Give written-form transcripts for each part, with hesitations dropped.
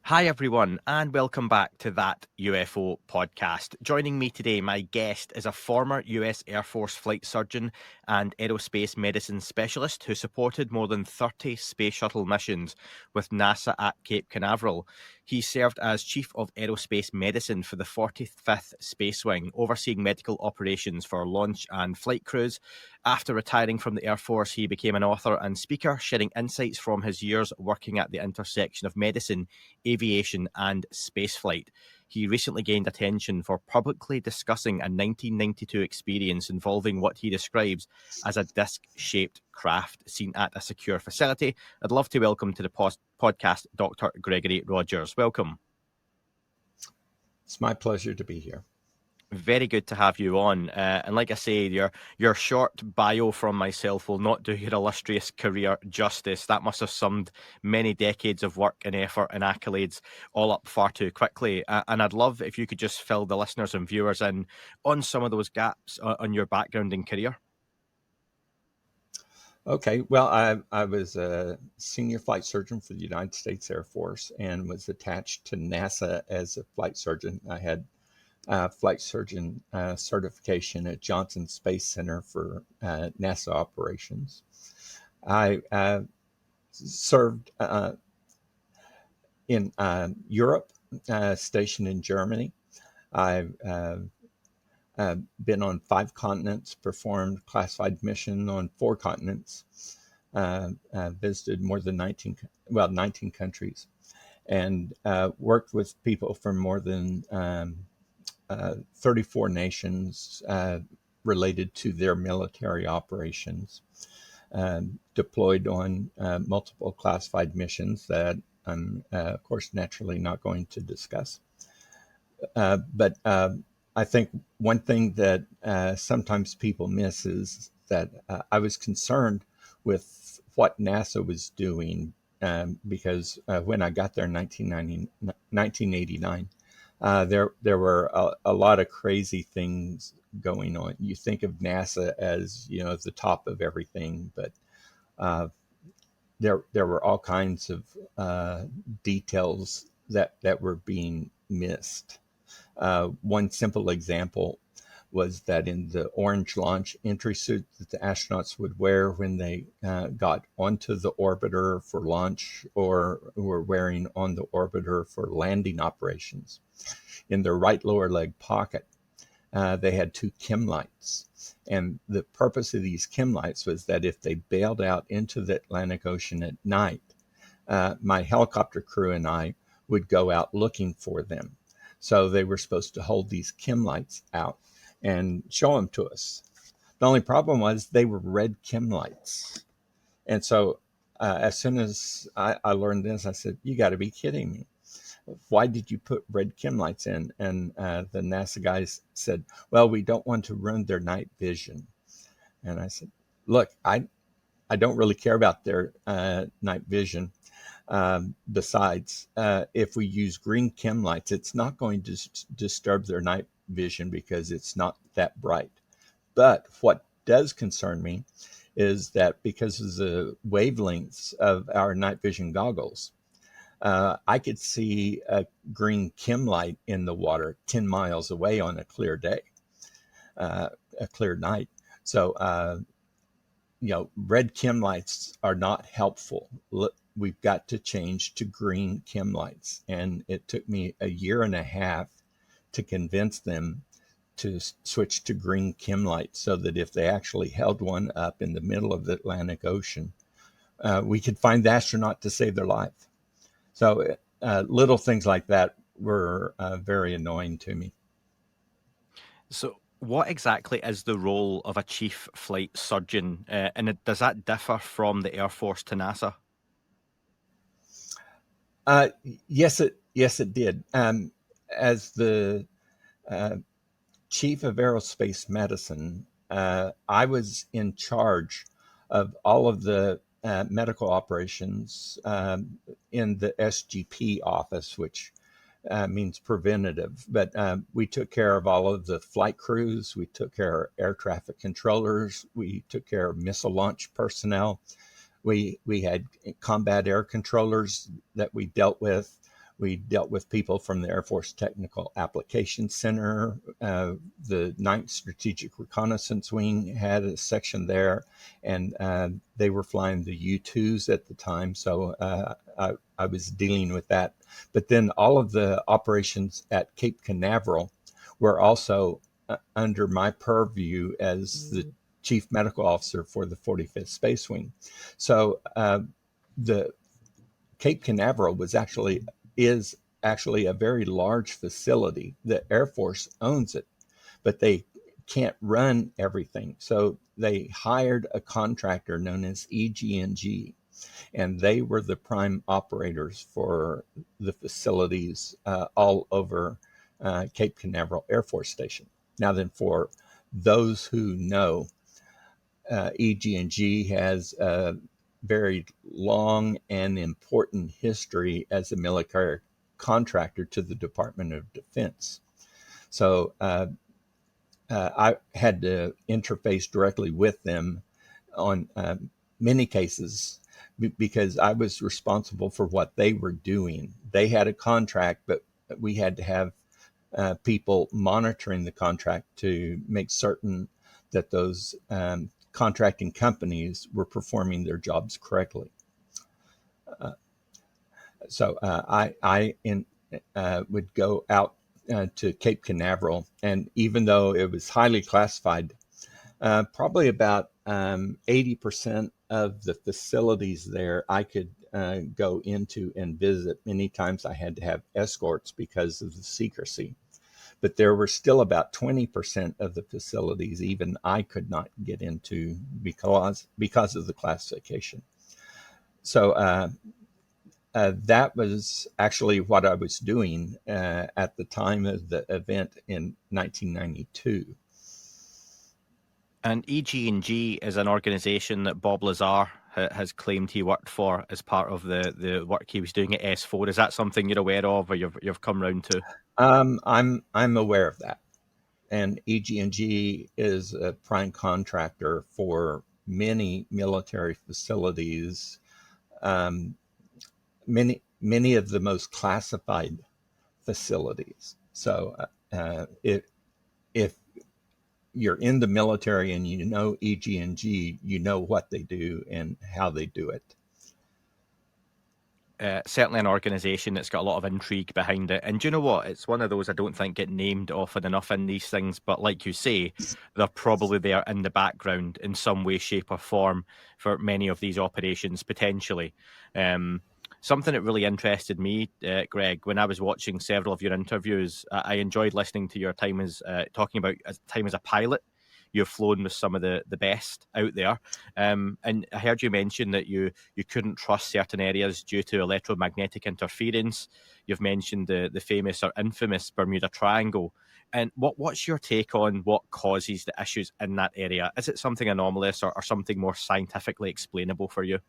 Hi, everyone, and welcome back to That UFO podcast. Joining me today, my guest is a former US Air Force flight surgeon and aerospace medicine specialist who supported more than 30 space shuttle missions with NASA at Cape Canaveral. He served as Chief of Aerospace Medicine for the 45th Space Wing, overseeing medical operations for launch and flight crews. After retiring from the Air Force, he became an author and speaker, sharing insights from his years working at the intersection of medicine, aviation, and spaceflight. He recently gained attention for publicly discussing a 1992 experience involving what he describes as a disc-shaped craft seen at a secure facility. I'd love to welcome to the podcast Dr. Gregory Rogers. Welcome. It's my pleasure to be here. Very good to have you on. And like I say, your short bio from myself will not do your illustrious career justice. That must have summed many decades of work and effort and accolades all up far too quickly. And I'd love if you could just fill the listeners and viewers in on some of those gaps on your background and career. Okay, well, I was a senior flight surgeon for the United States Air Force and was attached to NASA as a flight surgeon. I had flight surgeon certification at Johnson Space Center for NASA operations. I served in Europe, stationed in Germany. I've been on 5 continents, performed classified mission on 4 continents, visited more than 19 countries, and worked with people from more than 34 nations related to their military operations, deployed on multiple classified missions that I'm, of course, naturally not going to discuss. But I think one thing that sometimes people miss is that I was concerned with what NASA was doing because when I got there in 1989, there were a lot of crazy things going on. You think of NASA as, the top of everything, but there were all kinds of details that were being missed. One simple example was that in the orange launch entry suit that the astronauts would wear when they got onto the orbiter for launch or were wearing on the orbiter for landing operations, in their right lower leg pocket, they had 2 chem lights. And the purpose of these chem lights was that if they bailed out into the Atlantic Ocean at night, my helicopter crew and I would go out looking for them. So they were supposed to hold these chem lights out and show them to us. The only problem was they were red chem lights. And so as soon as I learned this, I said, you got to be kidding me. Why did you put red chem lights in? And the NASA guys said, well, we don't want to ruin their night vision. And I said, look, I don't really care about their night vision. Besides, if we use green chem lights, it's not going to disturb their night vision because it's not that bright. But what does concern me is that because of the wavelengths of our night vision goggles, I could see a green chem light in the water 10 miles away on a clear day, a clear night. So, red chem lights are not helpful. We've got to change to green chem lights. And it took me a year and a half to convince them to switch to green chem lights so that if they actually held one up in the middle of the Atlantic Ocean, we could find the astronaut to save their life. So little things like that were very annoying to me. So, what exactly is the role of a chief flight surgeon, and does that differ from the Air Force to NASA? Yes, it did. As the chief of aerospace medicine, I was in charge of all of the medical operations in the SGP office, which means preventative. But we took care of all of the flight crews. We took care of air traffic controllers. We took care of missile launch personnel. We had combat air controllers that we dealt with. We dealt with people from the Air Force Technical Applications Center. The 9th Strategic Reconnaissance Wing had a section there, and they were flying the U-2s at the time, so I was dealing with that. But then all of the operations at Cape Canaveral were also under my purview as the Chief Medical Officer for the 45th Space Wing. So the Cape Canaveral is actually a very large facility. The Air Force owns it, but they can't run everything. So they hired a contractor known as EG&G, and they were the prime operators for the facilities all over Cape Canaveral Air Force Station. Now then, for those who know, EG&G has a very long and important history as a military contractor to the Department of Defense. So I had to interface directly with them on many cases because I was responsible for what they were doing. They had a contract, but we had to have people monitoring the contract to make certain that those contracting companies were performing their jobs correctly. So I would go out to Cape Canaveral, and even though it was highly classified, probably about 80% of the facilities there I could go into and visit. Many times I had to have escorts because of the secrecy. But there were still about 20% of the facilities even I could not get into because of the classification. So that was actually what I was doing at the time of the event in 1992. And EG&G is an organisation that Bob Lazar has claimed he worked for as part of the work he was doing at S4. Is that something you're aware of, or you've come round to? I'm aware of that, and EG&G is a prime contractor for many military facilities, many of the most classified facilities. So if you're in the military and you know EG&G, you know what they do and how they do it. Certainly an organisation that's got a lot of intrigue behind it. And do you know what? It's one of those I don't think get named often enough in these things. But like you say, they're probably there in the background in some way, shape, or form for many of these operations, potentially. Something that really interested me, Greg, when I was watching several of your interviews, I enjoyed listening to your time as talking about time as a pilot. You've flown with some of the best out there. And I heard you mention that you couldn't trust certain areas due to electromagnetic interference. You've mentioned the famous or infamous Bermuda Triangle. And what's your take on what causes the issues in that area? Is it something anomalous or something more scientifically explainable for you?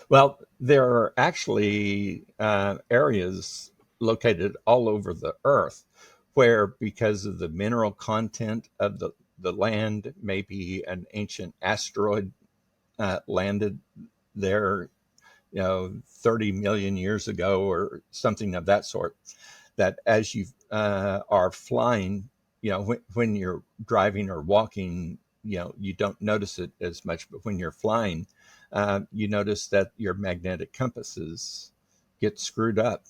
Well, there are actually areas located all over the earth where, because of the mineral content of the land, maybe an ancient asteroid landed there, 30 million years ago or something of that sort, that as you are flying, when you're driving or walking, you don't notice it as much, but when you're flying, you notice that your magnetic compasses get screwed up.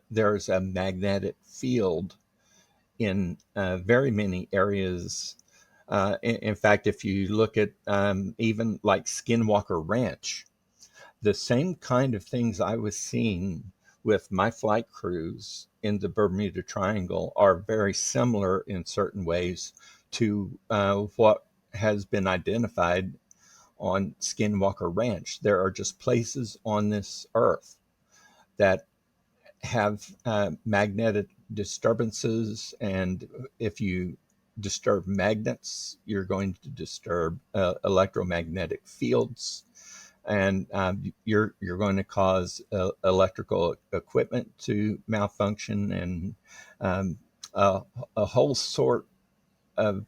There's a magnetic field in very many areas. In fact, if you look at even like Skinwalker Ranch, the same kind of things I was seeing with my flight crews in the Bermuda Triangle are very similar in certain ways to what has been identified on Skinwalker Ranch. There are just places on this earth that have magnetic disturbances, and if you disturb magnets, you're going to disturb electromagnetic fields, and you're going to cause electrical equipment to malfunction, and a whole sort of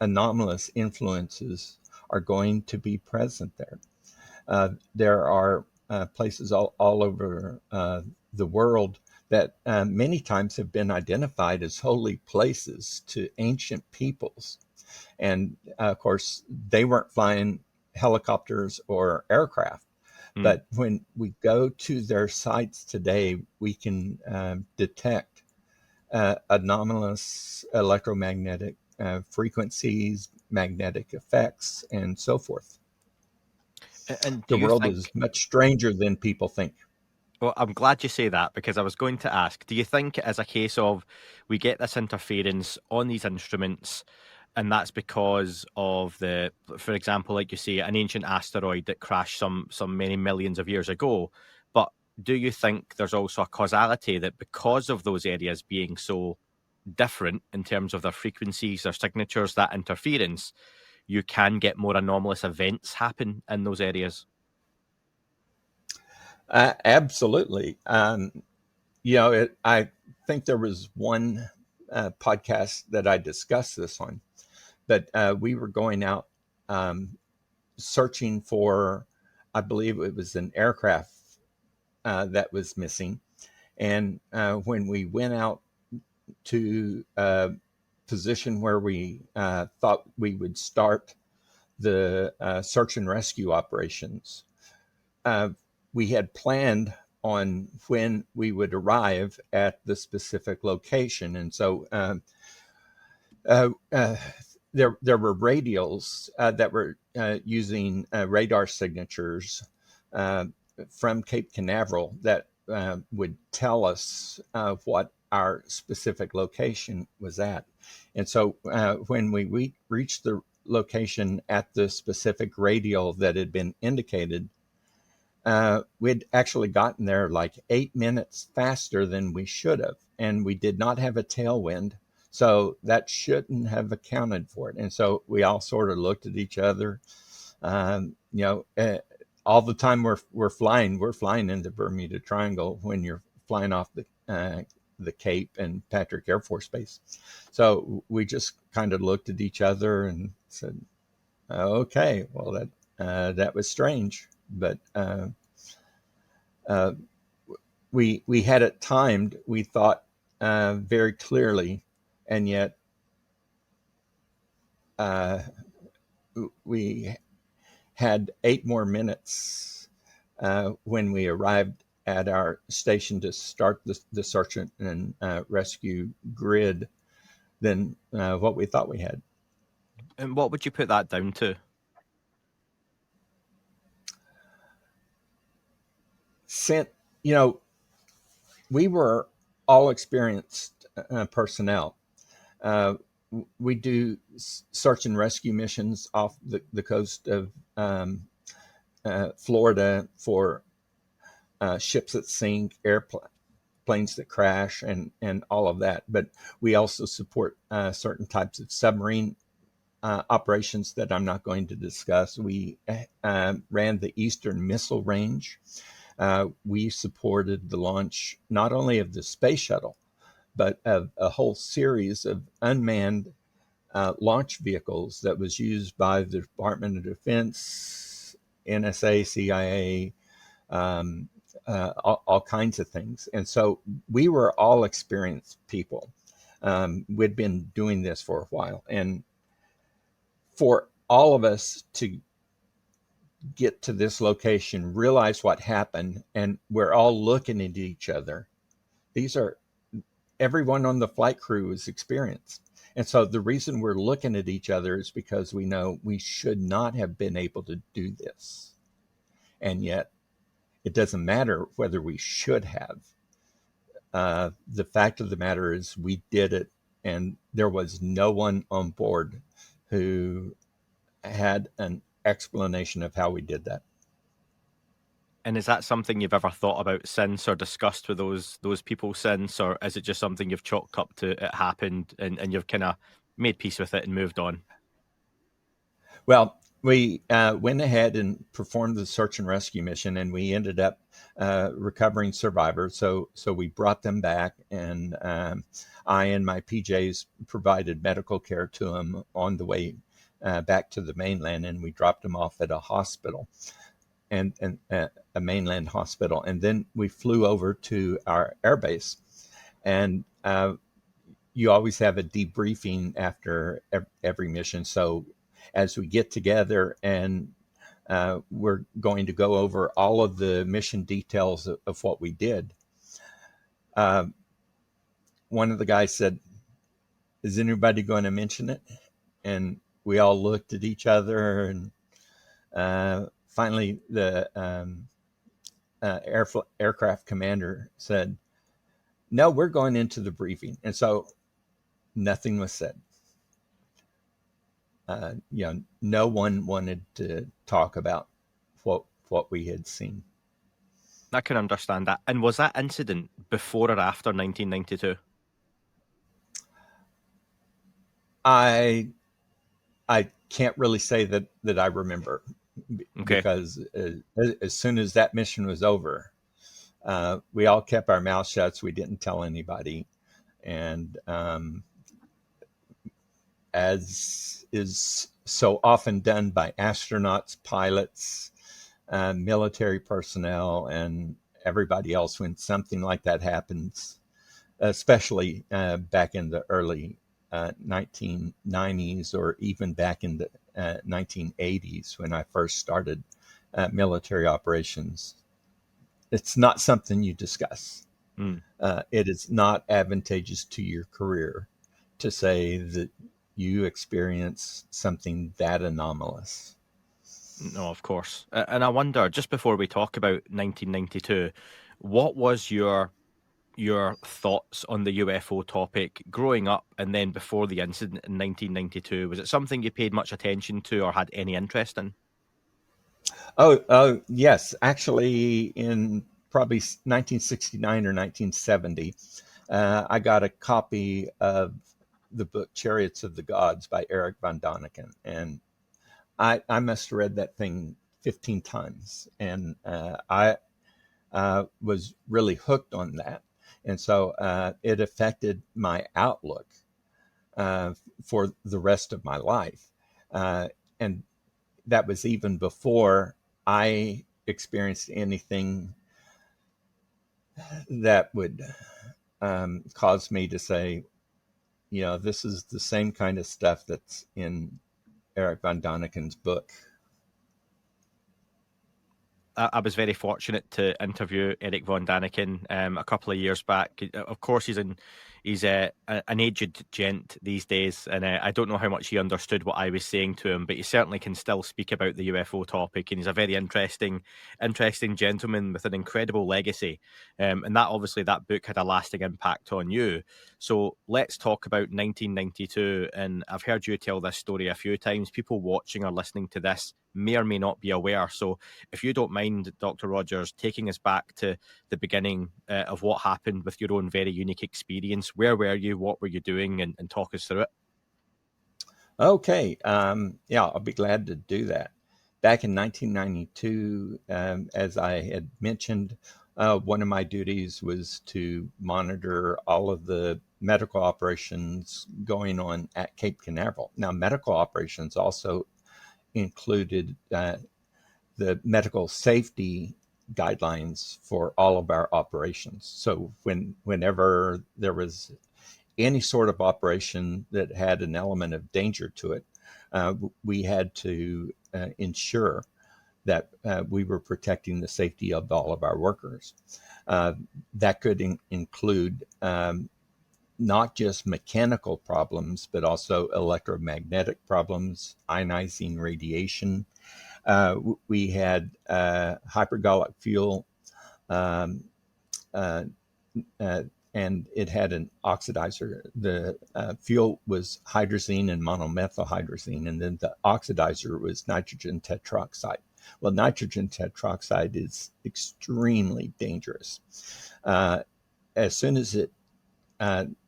anomalous influences are going to be present there. There are places all over the world that many times have been identified as holy places to ancient peoples. And of course, they weren't flying helicopters or aircraft. Mm. But when we go to their sites today, we can detect anomalous electromagnetic frequencies, magnetic effects, and so forth. And do The you world is think, much stranger than people think. well, I'm glad you say that because I was going to ask, do you think it is a case of we get this interference on these instruments and that's because of for example, like you say, an ancient asteroid that crashed some many millions of years ago? But do you think there's also a causality that because of those areas being so different in terms of their frequencies, their signatures, that interference, you can get more anomalous events happen in those areas? Absolutely. I think there was one podcast that I discussed this on, but we were going out um, searching for, I believe it was an aircraft that was missing. And when we went out to a position where we thought we would start the search and rescue operations, uh, we had planned on when we would arrive at the specific location. And so uh, uh, there were radials that were using radar signatures uh, from Cape Canaveral that would tell us what our specific location was at. And so when we reached the location at the specific radial that had been indicated, we'd actually gotten there like 8 minutes faster than we should have, and we did not have a tailwind. So that shouldn't have accounted for it. And so we all sort of looked at each other. Um, you know, uh, all the time we're flying in the Bermuda Triangle when you're flying off the Cape and Patrick Air Force Base. So we just kind of looked at each other and said, "Okay, well that was strange, but." Uh, we had it timed. We thought very clearly, and yet uh, we had 8 more minutes when we arrived at our station to start the search and rescue grid than what we thought we had. And what would you put that down to? Sent, you know, we were all experienced personnel. Uh, we do search and rescue missions off the coast of Florida for ships that sink, airplanes that crash, and all of that. But we also support certain types of submarine operations that I'm not going to discuss. We ran the Eastern Missile Range. We supported the launch not only of the space shuttle, but of a whole series of unmanned launch vehicles that was used by the Department of Defense, NSA, CIA, um, all kinds of things. And so we were all experienced people. We'd been doing this for a while. And for all of us to get to this location, realize what happened, and we're all looking at each other. These are everyone on the flight crew is experienced. And so the reason we're looking at each other is because we know we should not have been able to do this. And yet it doesn't matter whether we should have. The fact of the matter is we did it, and there was no one on board who had an explanation of how we did that. And is that something you've ever thought about since or discussed with those people since, or is it just something you've chalked up to it happened and you've kind of made peace with it and moved on? Well, we went ahead and performed the search and rescue mission, and we ended up recovering survivors. So we brought them back, and I and my PJs provided medical care to them on the way back to the mainland, and we dropped them off at a hospital. and a mainland hospital. And then we flew over to our airbase, and you always have a debriefing after every mission. So as we get together and we're going to go over all of the mission details of what we did. One of the guys said, "Is anybody going to mention it?" And we all looked at each other, and finally the aircraft commander said, "No, we're going into the briefing." And so nothing was said. No one wanted to talk about what we had seen. I can understand that. And was that incident before or after 1992? I can't really say that I remember, Okay. because as soon as that mission was over, we all kept our mouth shut. We didn't tell anybody, and as is so often done by astronauts, pilots, military personnel, and everybody else, when something like that happens, especially back in the early 1990s, or even back in the 1980s when I first started military operations, it's not something you discuss. Mm. It is not advantageous to your career to say that you experience something that anomalous. No, of course. And I wonder, just before we talk about 1992, what was your thoughts on the UFO topic growing up and then before the incident in 1992? Was it something you paid much attention to or had any interest in? Oh, yes. Actually, in probably 1969 or 1970, I got a copy of the book Chariots of the Gods by Eric von Daniken. And I must have read that thing 15 times. And I was really hooked on that. And so it affected my outlook for the rest of my life. And that was even before I experienced anything that would cause me to say, this is the same kind of stuff that's in Eric von Daniken's book. I was very fortunate to interview Eric von Daniken a couple of years back. Of course, he's an aged gent these days, and I don't know how much he understood what I was saying to him, but he certainly can still speak about the UFO topic, and he's a very interesting gentleman with an incredible legacy. And that book had a lasting impact on you. So let's talk about 1992. And I've heard you tell this story a few times. People watching or listening to this may or may not be aware. So if you don't mind, Dr. Rogers, taking us back to the beginning of what happened with your own very unique experience. Where were you? What were you doing? And talk us through it. Okay. Yeah, I'll be glad to do that. Back in 1992, as I had mentioned, one of my duties was to monitor all of the medical operations going on at Cape Canaveral. Now, medical operations also included the medical safety guidelines for all of our operations. So whenever there was any sort of operation that had an element of danger to it, we had to ensure that we were protecting the safety of all of our workers. That could include not just mechanical problems, but also electromagnetic problems, ionizing radiation. We had hypergolic fuel, um, uh, and it had an oxidizer. The fuel was hydrazine and monomethylhydrazine, and then the oxidizer was nitrogen tetroxide. Well, nitrogen tetroxide is extremely dangerous. As soon as it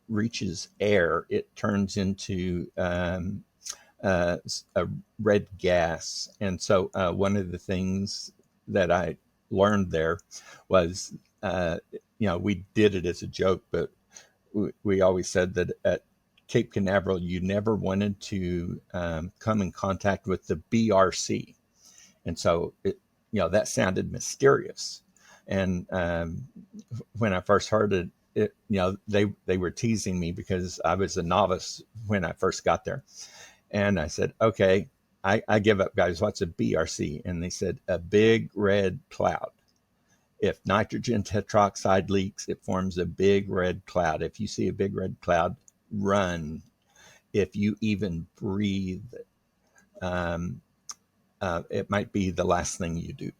reaches air, it turns into a red gas. And so one of the things that I learned there was, we did it as a joke, but we always said that at Cape Canaveral, you never wanted to come in contact with the BRC. And so that sounded mysterious. And when I first heard it, they were teasing me because I was a novice when I first got there. And I said, okay, I give up, guys. What's a BRC? And they said, a big red cloud. If nitrogen tetroxide leaks, it forms a big red cloud. If you see a big red cloud, run. If you even breathe, it might be the last thing you do.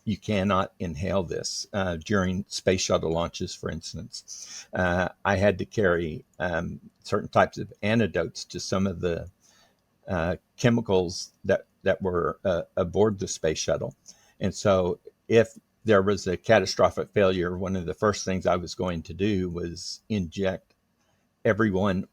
You cannot inhale this. During space shuttle launches, for instance, I had to carry certain types of antidotes to some of the chemicals that were aboard the space shuttle. And so if there was a catastrophic failure, one of the first things I was going to do was inject everyone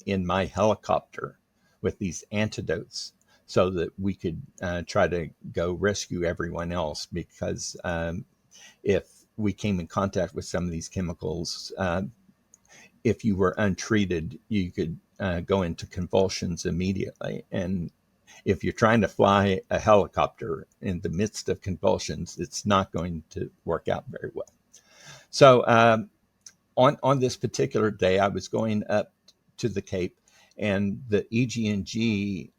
in my helicopter with these antidotes so that we could try to go rescue everyone else. Because if we came in contact with some of these chemicals, if you were untreated, you could go into convulsions immediately. And if you're trying to fly a helicopter in the midst of convulsions, it's not going to work out very well. So on this particular day, I was going up to the Cape, and the EG&G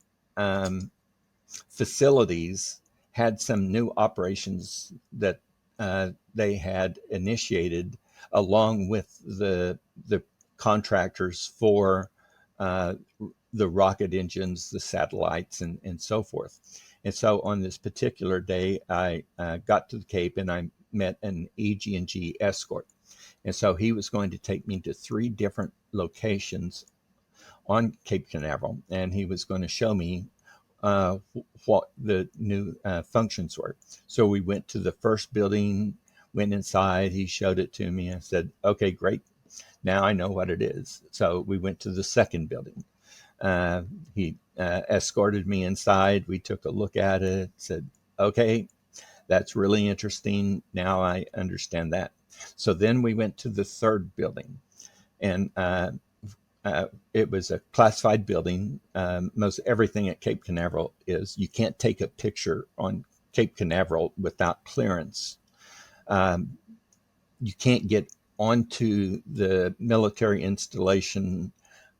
facilities had some new operations that they had initiated along with the contractors for the rocket engines, the satellites, and so forth. And so on this particular day, I got to the Cape and I met an EG&G escort. And so he was going to take me to 3 different locations on Cape Canaveral, and he was going to show me what the new functions were. So we went to the first building, went inside, he showed it to me. I said, okay, great. Now I know what it is. So we went to the second building. He escorted me inside. We took a look at it, said, okay, that's really interesting. Now I understand that. So then we went to the third building, and it was a classified building. Most everything at Cape Canaveral is. You can't take a picture on Cape Canaveral without clearance. You can't get onto the military installation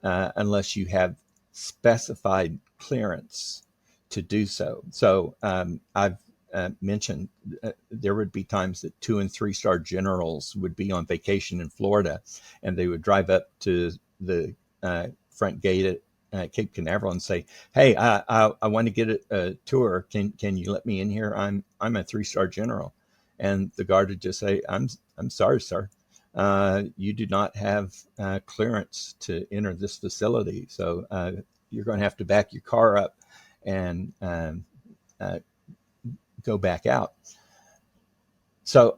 unless you have specified clearance to do so. So I've mentioned there would be times that 2 and 3 star generals would be on vacation in Florida, and they would drive up to the front gate at Cape Canaveral and say, "Hey, I want to get a tour. Can you let me in here? I'm a 3 star general." And the guard would just say, "I'm sorry, sir. You do not have clearance to enter this facility, so you're going to have to back your car up and go back out." So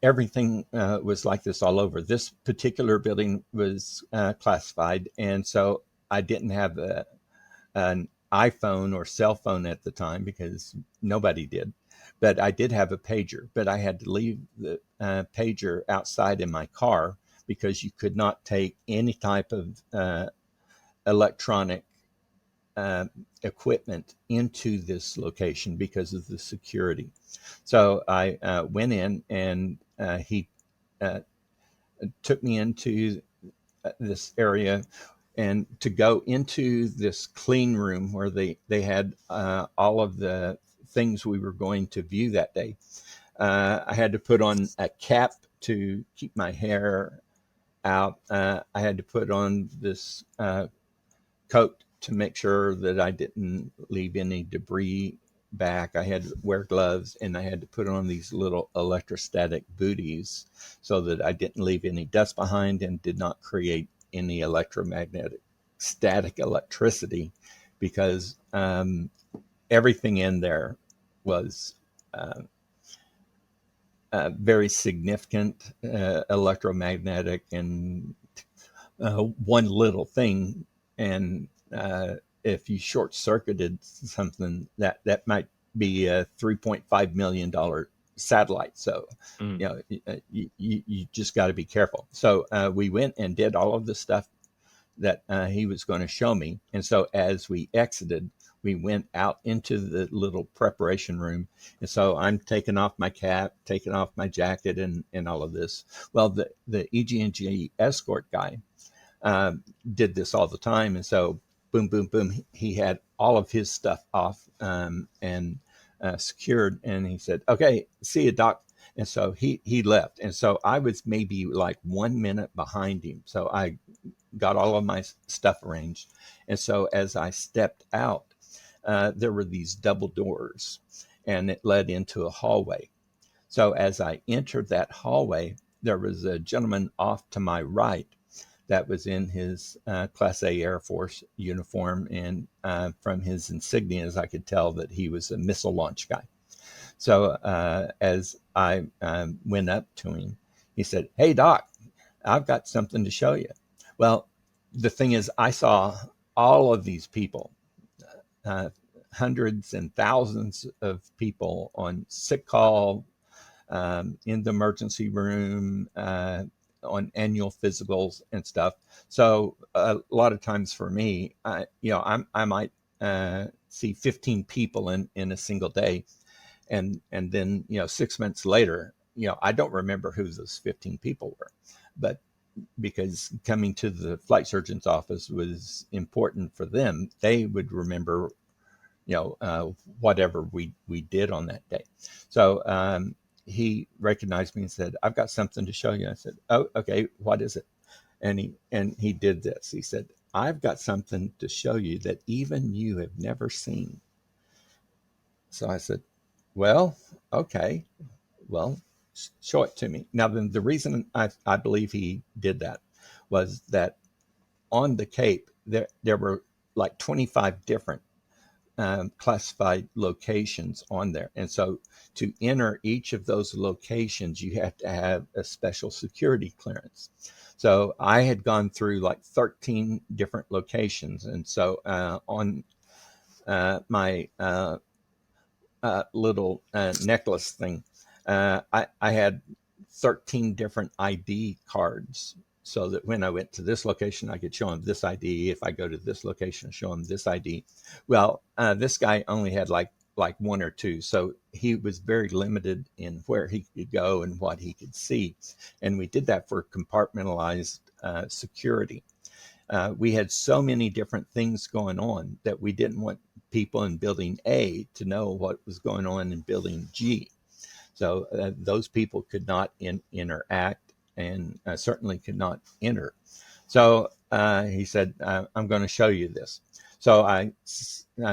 everything was like this all over. This particular building was classified, and so I didn't have an iPhone or cell phone at the time because nobody did. But I did have a pager, but I had to leave the pager outside in my car because you could not take any type of electronic equipment into this location because of the security. So I went in, and he took me into this area, and to go into this clean room where they had all of the things we were going to view that day. I had to put on a cap to keep my hair out. I had to put on this coat to make sure that I didn't leave any debris back. I had to wear gloves, and I had to put on these little electrostatic booties so that I didn't leave any dust behind and did not create any electromagnetic static electricity, because everything in there was very significant electromagnetic, and one little thing, and if you short circuited something, that might be a $3.5 million satellite. So you just got to be careful. So we went and did all of the stuff that he was going to show me. And so as we exited, we went out into the little preparation room. And so I'm taking off my cap, taking off my jacket, and all of this. Well, the EG&G escort guy did this all the time. And so boom, boom, boom, he had all of his stuff off and secured. And he said, okay, see you, Doc. And so he left. And so I was maybe like 1 minute behind him. So I got all of my stuff arranged. And so as I stepped out, there were these double doors, and it led into a hallway. So as I entered that hallway, there was a gentleman off to my right that was in his Class A Air Force uniform, and from his insignias, I could tell that he was a missile launch guy. So as I went up to him, he said, "Hey, Doc, I've got something to show you." Well, the thing is, I saw all of these people, hundreds and thousands of people on sick call, in the emergency room, on annual physicals and stuff. So a lot of times for me, I might see 15 people in a single day, and then 6 months later, I don't remember who those 15 people were, but because coming to the flight surgeon's office was important for them, they would remember whatever we did on that day. So he recognized me and said, "I've got something to show you." I said, "Oh, okay, what is it?" And he did this. He said, "I've got something to show you that even you have never seen." So I said, "Well, okay, well, show it to me." Now, then the reason I believe he did that was that on the Cape, there were like 25 different classified locations on there. And so to enter each of those locations, you have to have a special security clearance. So I had gone through like 13 different locations. And so on my little necklace thing, I had 13 different ID cards, so that when I went to this location, I could show them this ID. If I go to this location, show them this ID. Well, this guy only had like one or two, so he was very limited in where he could go and what he could see. And we did that for compartmentalized security. We had so many different things going on that we didn't want people in building A to know what was going on in building G. So those people could not interact, and certainly could not enter. So he said, "I'm going to show you this." So I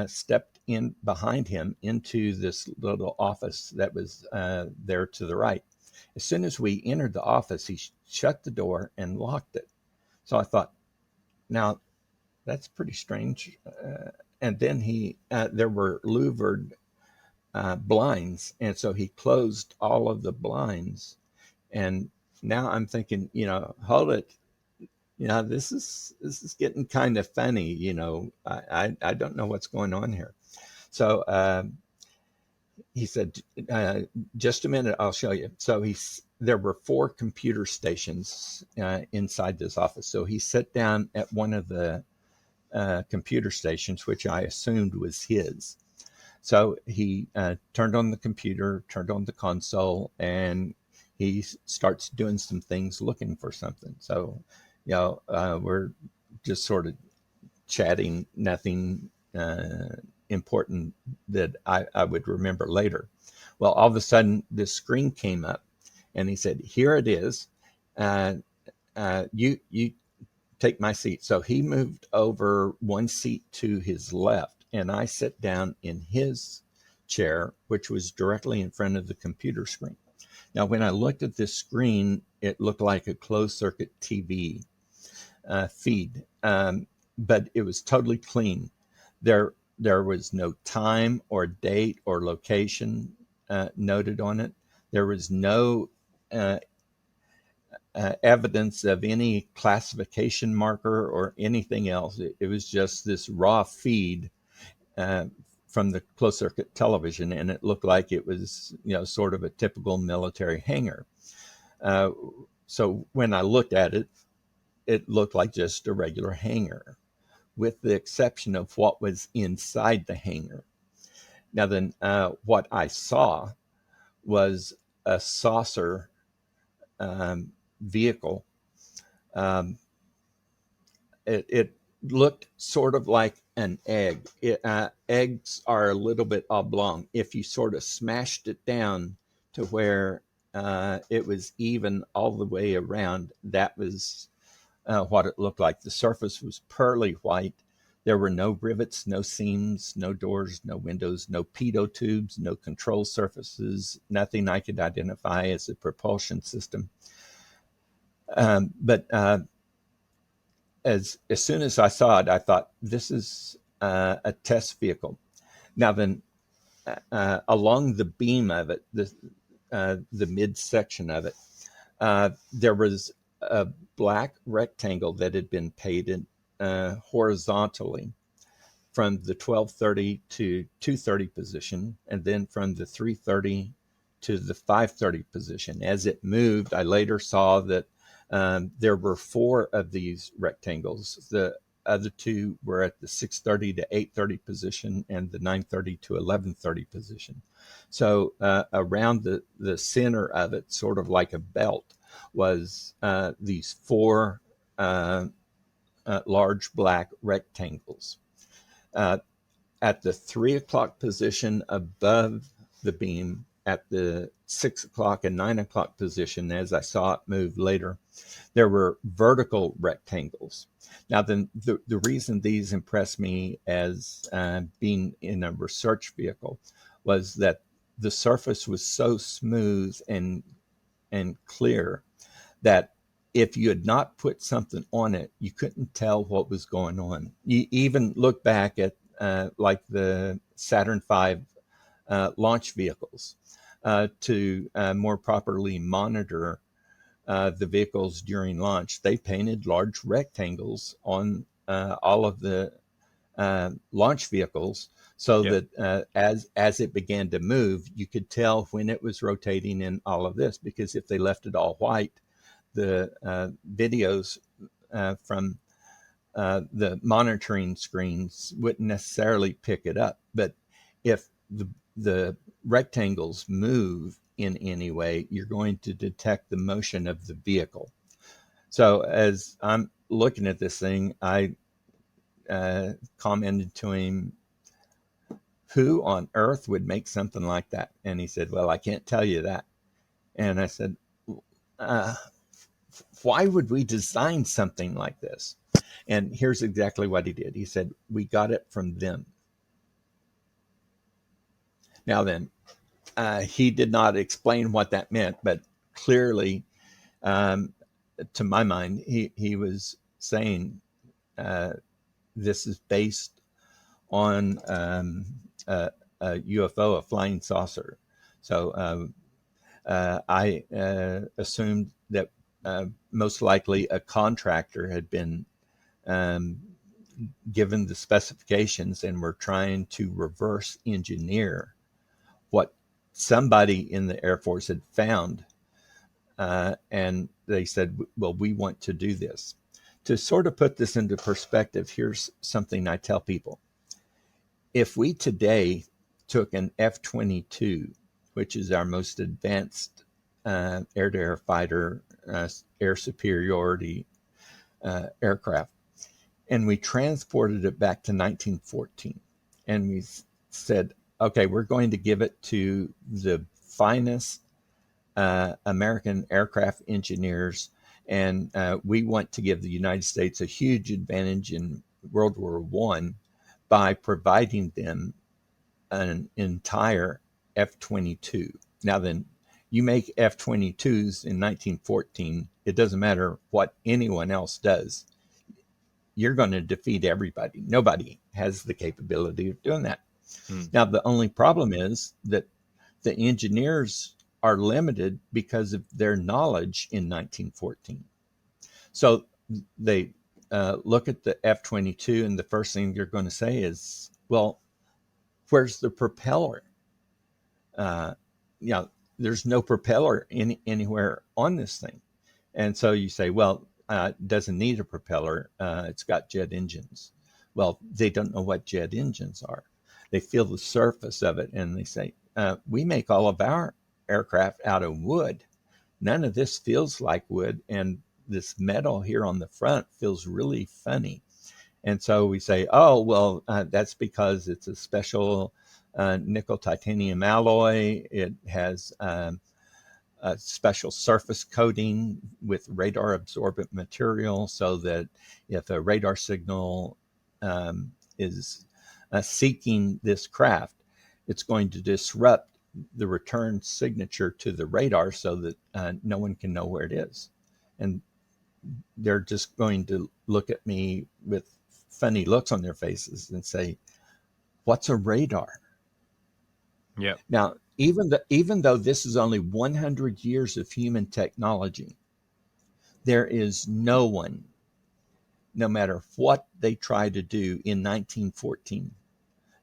stepped in behind him into this little office that was there to the right. As soon as we entered the office, he shut the door and locked it. So I thought, now that's pretty strange. And then there were louvered blinds, and so he closed all of the blinds. And now I'm thinking, hold it, this is getting kind of funny. I don't know what's going on here. So he said, "Just a minute, I'll show you." So there were 4 computer stations inside this office. So he sat down at one of the computer stations, which I assumed was his. So he turned on the computer, turned on the console, and he starts doing some things, looking for something. So, we're just sort of chatting, nothing important that I would remember later. Well, all of a sudden, this screen came up, and he said, "Here it is. You take my seat." So he moved over one seat to his left, and I sat down in his chair, which was directly in front of the computer screen. Now, when I looked at this screen, it looked like a closed circuit TV feed, but it was totally clean. There was no time or date or location noted on it. There was no evidence of any classification marker or anything else. It was just this raw feed from the closed circuit television, and it looked like it was, sort of a typical military hangar. So when I looked at it, it looked like just a regular hangar. with the exception of what was inside the hangar. Now then, what I saw was a saucer vehicle. It looked sort of like an egg. Eggs are a little bit oblong. If you sort of smashed it down to where it was even all the way around, that was what it looked like. The surface was pearly white. There were no rivets, no seams, no doors, no windows, no pitot tubes, no control surfaces, nothing I could identify as a propulsion system. But as soon as I saw it, I thought, this is a test vehicle. Now then, along the beam of it, the midsection of it, there was a black rectangle that had been painted horizontally from the 1230 to 230 position, and then from the 330 to the 530 position. As it moved, I later saw that there were 4 of these rectangles. The other 2 were at the 630 to 830 position and the 930 to 1130 position. So around the center of it, sort of like a belt, was these 4 large black rectangles. At the 3 o'clock position above the beam, at the 6 o'clock and 9 o'clock position, as I saw it move later, there were vertical rectangles. Now, then, the reason these impressed me as being in a research vehicle was that the surface was so smooth and clear that if you had not put something on it, you couldn't tell what was going on. You even look back at like the Saturn V launch vehicles to more properly monitor the vehicles during launch. They painted large rectangles on all of the launch vehicles so that as it began to move, you could tell when it was rotating and all of this, because if they left it all white, the videos from the monitoring screens wouldn't necessarily pick it up. But if the rectangles move in any way, you're going to detect the motion of the vehicle. So as I'm looking at this thing, I commented to him, who on earth would make something like that? And he said, well, I can't tell you that. And I said, why would we design something like this? And here's exactly what he did. He said, we got it from them. Now then, he did not explain what that meant, but clearly, to my mind, he was saying this is based on a UFO, a flying saucer. So I assumed that most likely a contractor had been given the specifications and were trying to reverse engineer what somebody in the Air Force had found. And they said, well, we want to do this. To sort of put this into perspective, here's something I tell people. If we today took an F-22, which is our most advanced air-to-air fighter, air superiority aircraft, and we transported it back to 1914, and we said, okay, we're going to give it to the finest American aircraft engineers, and we want to give the United States a huge advantage in World War I by providing them an entire F-22. Now then, you make F-22s in 1914, it doesn't matter what anyone else does. You're going to defeat everybody. Nobody has the capability of doing that. Now, the only problem is that the engineers are limited because of their knowledge in 1914. So they look at the F-22, and the first thing they're going to say is, well, where's the propeller? There's no propeller anywhere on this thing. And so you say, well, it doesn't need a propeller. It's got jet engines. Well, they don't know what jet engines are. They feel the surface of it and they say, we make all of our aircraft out of wood. None of this feels like wood. And this metal here on the front feels really funny. And so we say, oh, well, that's because it's a special nickel titanium alloy. It has a special surface coating with radar absorbent material so that if a radar signal is seeking this craft, it's going to disrupt the return signature to the radar so that no one can know where it is. And they're just going to look at me with funny looks on their faces and say, what's a radar? Yeah. Now, even though this is only 100 years of human technology, there is no one, no matter what they try to do in 1914,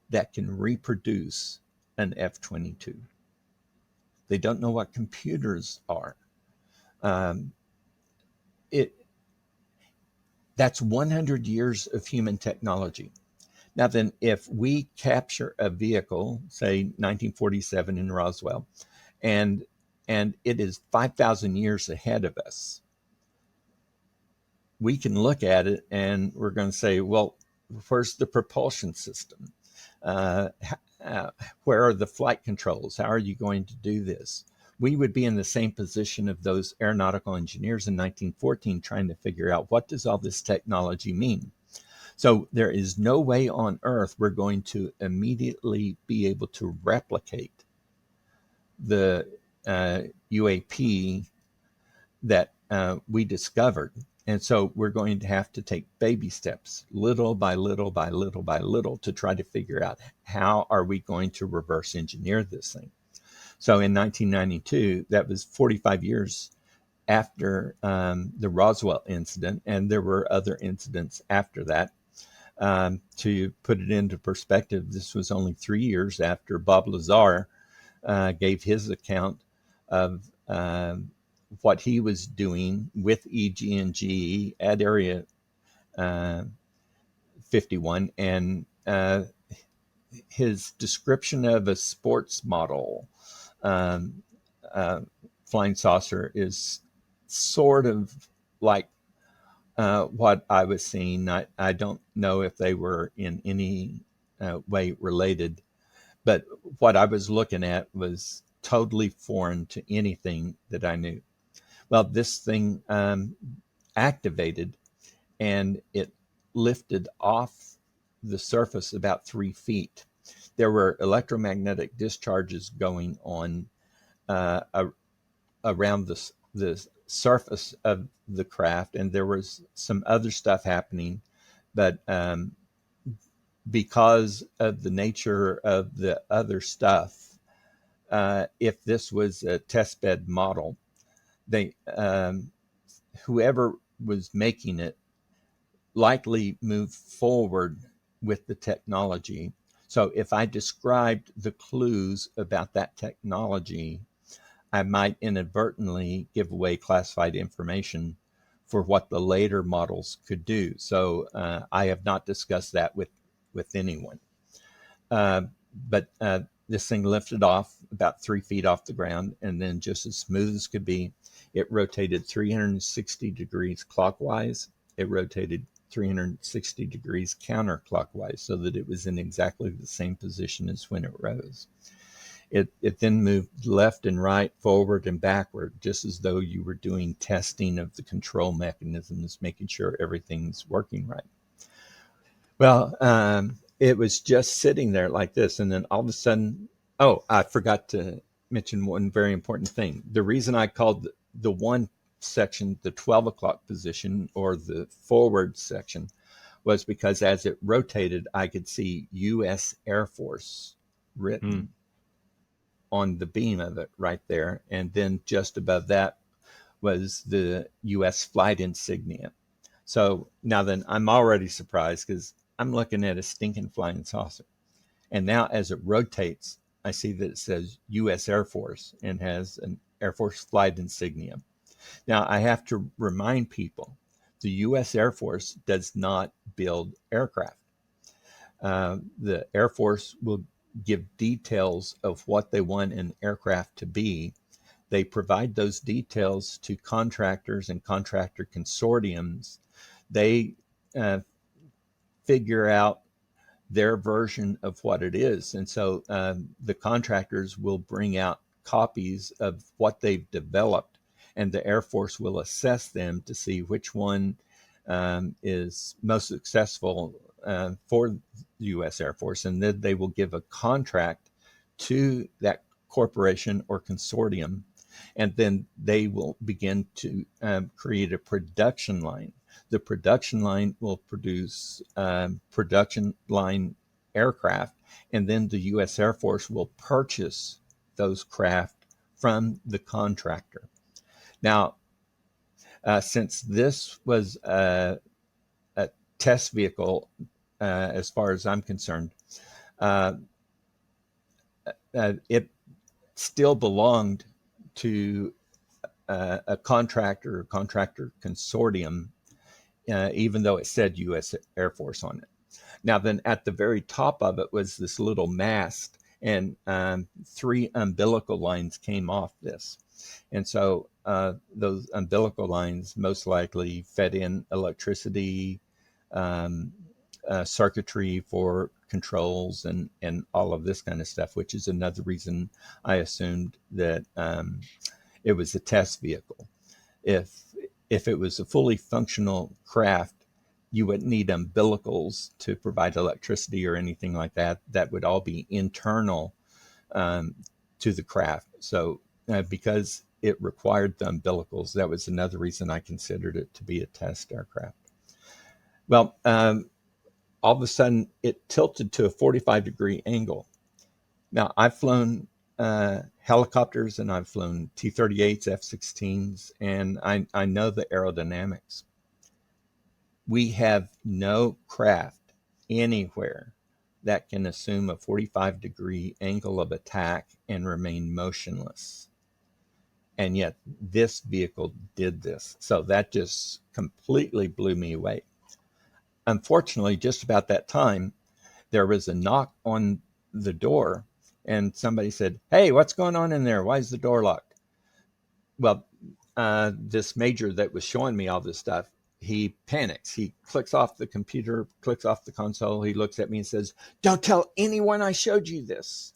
that can reproduce an F-22. They don't know what computers are. Um, it That's 100 years of human technology. Now then, if we capture a vehicle, say 1947 in Roswell, and it is 5,000 years ahead of us, we can look at it and we're going to say, well, where's the propulsion system? Uh, where are the flight controls? How are you going to do this? We would be in the same position of those aeronautical engineers in 1914 trying to figure out what does all this technology mean? So there is no way on earth we're going to immediately be able to replicate the UAP that we discovered. And so we're going to have to take baby steps, little by little by little by little, to try to figure out how are we going to reverse engineer this thing. So in 1992, that was 45 years after the Roswell incident, and there were other incidents after that. To put it into perspective, this was only 3 years after Bob Lazar gave his account of what he was doing with EG&G at Area 51, and his description of a sports model flying saucer is sort of like what I was seeing. I don't know if they were in any way related, but what I was looking at was totally foreign to anything that I knew. Well, this thing activated and it lifted off the surface about 3 feet. There were electromagnetic discharges going on around the surface of the craft, and there was some other stuff happening, but because of the nature of the other stuff, if this was a testbed model, they whoever was making it likely moved forward with the technology. So if I described the clues about that technology, I might inadvertently give away classified information for what the later models could do. So I have not discussed that with anyone. But this thing lifted off about 3 feet off the ground, and then just as smooth as could be, it rotated 360 degrees clockwise. It rotated 360 degrees counterclockwise so that it was in exactly the same position as when it rose. It then moved left and right, forward and backward, just as though you were doing testing of the control mechanisms, making sure everything's working right. Well, it was just sitting there like this, and then all of a sudden, oh, I forgot to mention one very important thing. The reason I called the one section the 12 o'clock position, or the forward section, was because as it rotated, I could see U.S. Air Force written on the beam of it right there. And then just above that was the U.S. flight insignia. So now then, I'm already surprised because I'm looking at a stinking flying saucer. And now as it rotates, I see that it says U.S. Air Force and has an Air Force flight insignia. Now, I have to remind people, the U.S. Air Force does not build aircraft. The Air Force will give details of what they want an aircraft to be. They provide those details to contractors and contractor consortiums. They figure out their version of what it is. And so the contractors will bring out copies of what they've developed, and the Air Force will assess them to see which one is most successful for the U.S. Air Force. And then they will give a contract to that corporation or consortium, and then they will begin to create a production line. The production line will produce production line aircraft, and then the U.S. Air Force will purchase those craft from the contractor. Now, since this was a test vehicle, as far as I'm concerned, it still belonged to a contractor or contractor consortium, even though it said U.S. Air Force on it. Now, then at the very top of it was this little mast, and 3 umbilical lines came off this. And so those umbilical lines most likely fed in electricity, circuitry for controls, and all of this kind of stuff, which is another reason I assumed that it was a test vehicle. If it was a fully functional craft, you wouldn't need umbilicals to provide electricity or anything like that. That would all be internal to the craft. So because it required the umbilicals, that was another reason I considered it to be a test aircraft. Well, all of a sudden it tilted to a 45-degree angle. Now, I've flown helicopters, and I've flown T-38s, F-16s, and I know the aerodynamics. We have no craft anywhere that can assume a 45-degree angle of attack and remain motionless. And yet this vehicle did this. So that just completely blew me away. Unfortunately, just about that time, there was a knock on the door, and somebody said, "Hey, what's going on in there? Why is the door locked?" Well, this major that was showing me all this stuff, he panics. He clicks off the computer, clicks off the console. He looks at me and says, "Don't tell anyone I showed you this."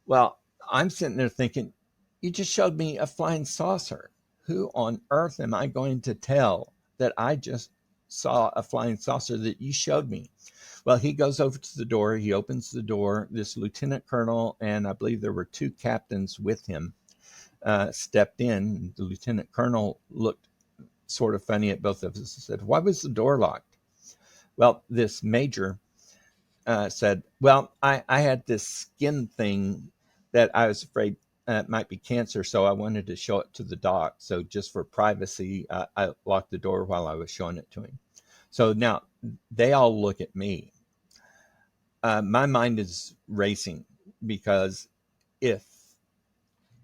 Well, I'm sitting there thinking, you just showed me a flying saucer. Who on earth am I going to tell that I just saw a flying saucer that you showed me? Well, he goes over to the door. He opens the door. This lieutenant colonel, and I believe there were 2 captains with him, stepped in. The lieutenant colonel looked sort of funny at both of us and said, "Why was the door locked?" Well, this major said, "Well, I had this skin thing that I was afraid might be cancer, so I wanted to show it to the doc. So just for privacy, I locked the door while I was showing it to him." So now they all look at me. My mind is racing, because if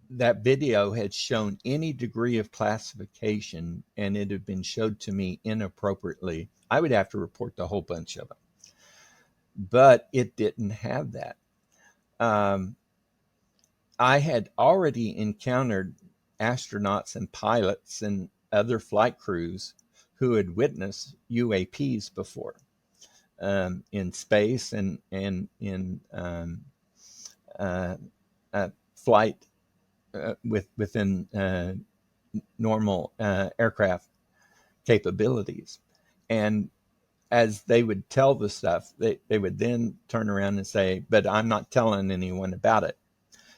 that video had shown any degree of classification and it had been showed to me inappropriately, I would have to report the whole bunch of them. But it didn't have that. I had already encountered astronauts and pilots and other flight crews who had witnessed UAPs before, in space and in flight within normal aircraft capabilities. And as they would tell the stuff, they would then turn around and say, "But I'm not telling anyone about it."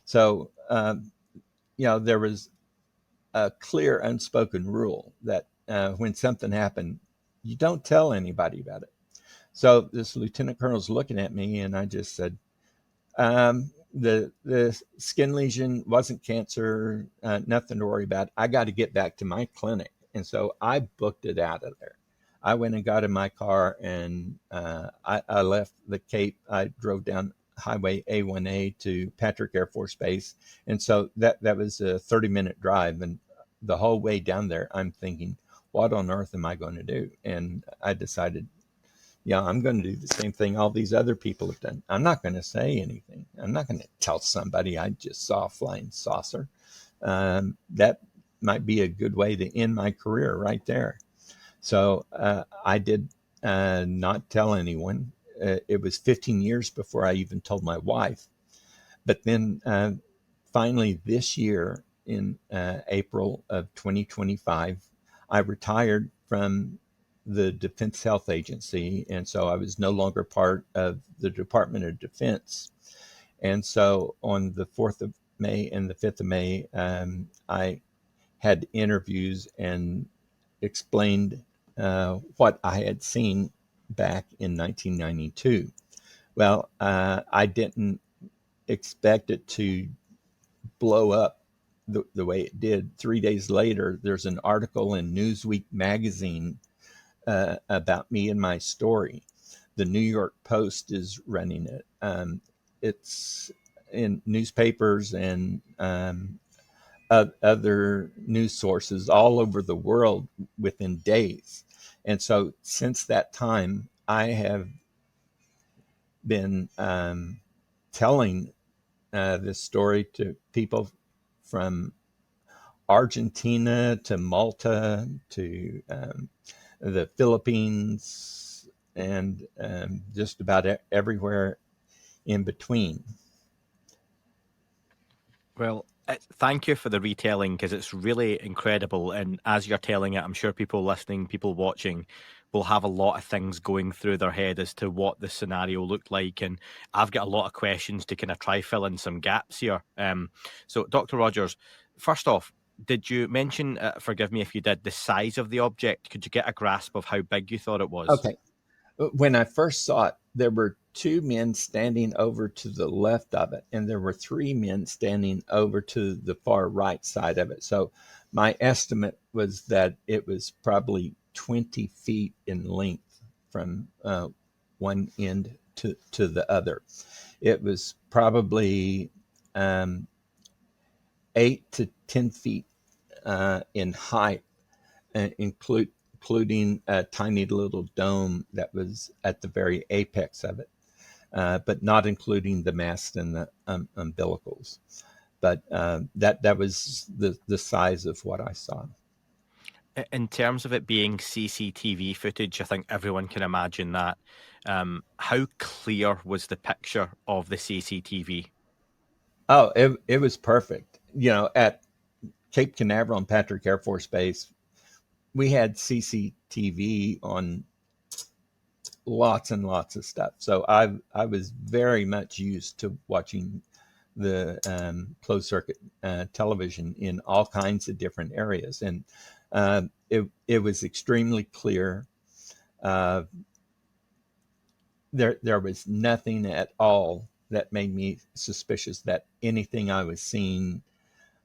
So, there was a clear unspoken rule that when something happened, you don't tell anybody about it. So this lieutenant colonel's looking at me, and I just said, the skin lesion wasn't cancer, nothing to worry about. I got to get back to my clinic. And so I booked it out of there. I went and got in my car, and I left the Cape. I drove down Highway A1A to Patrick Air Force Base. And so that was a 30-minute drive. And the whole way down there, I'm thinking, what on earth am I going to do? And I decided, Yeah, I'm going to do the same thing all these other people have done. I'm not going to say anything. I'm not going to tell somebody I just saw a flying saucer. That might be a good way to end my career right there. So I did not tell anyone. It was 15 years before I even told my wife. But then finally this year in April of 2025, I retired from the Defense Health Agency. And so I was no longer part of the Department of Defense. And so on the 4th of May and the 5th of May, I had interviews and explained what I had seen back in 1992. Well, I didn't expect it to blow up the way it did. 3 days later, there's an article in Newsweek magazine about me and my story. The New York Post is running it. It's in newspapers and other news sources all over the world within days. And so since that time, I have been telling this story to people from Argentina to Malta to the Philippines and just about everywhere in between. Well, thank you for the retelling because it's really incredible. And as you're telling it, I'm sure people listening, people watching will have a lot of things going through their head as to what the scenario looked like. And I've got a lot of questions to kind of try fill in some gaps here. So, Dr. Rogers, first off, did you mention, forgive me if you did, the size of the object? Could you get a grasp of how big you thought it was? Okay. When I first saw it, there were two men standing over to the left of it, and there were three men standing over to the far right side of it. So my estimate was that it was probably 20 feet in length from one end to the other. It was probably 8 to 10 feet in height, including a tiny little dome that was at the very apex of it, but not including the mast and the umbilicals. But that was the size of what I saw. In terms of it being CCTV footage, I think everyone can imagine that. How clear was the picture of the CCTV? Oh, it was perfect. You know, at Cape Canaveral and Patrick Air Force Base, we had CCTV on lots and lots of stuff. So I was very much used to watching the closed circuit television in all kinds of different areas, and it was extremely clear. Uh, there was nothing at all that made me suspicious that anything I was seeing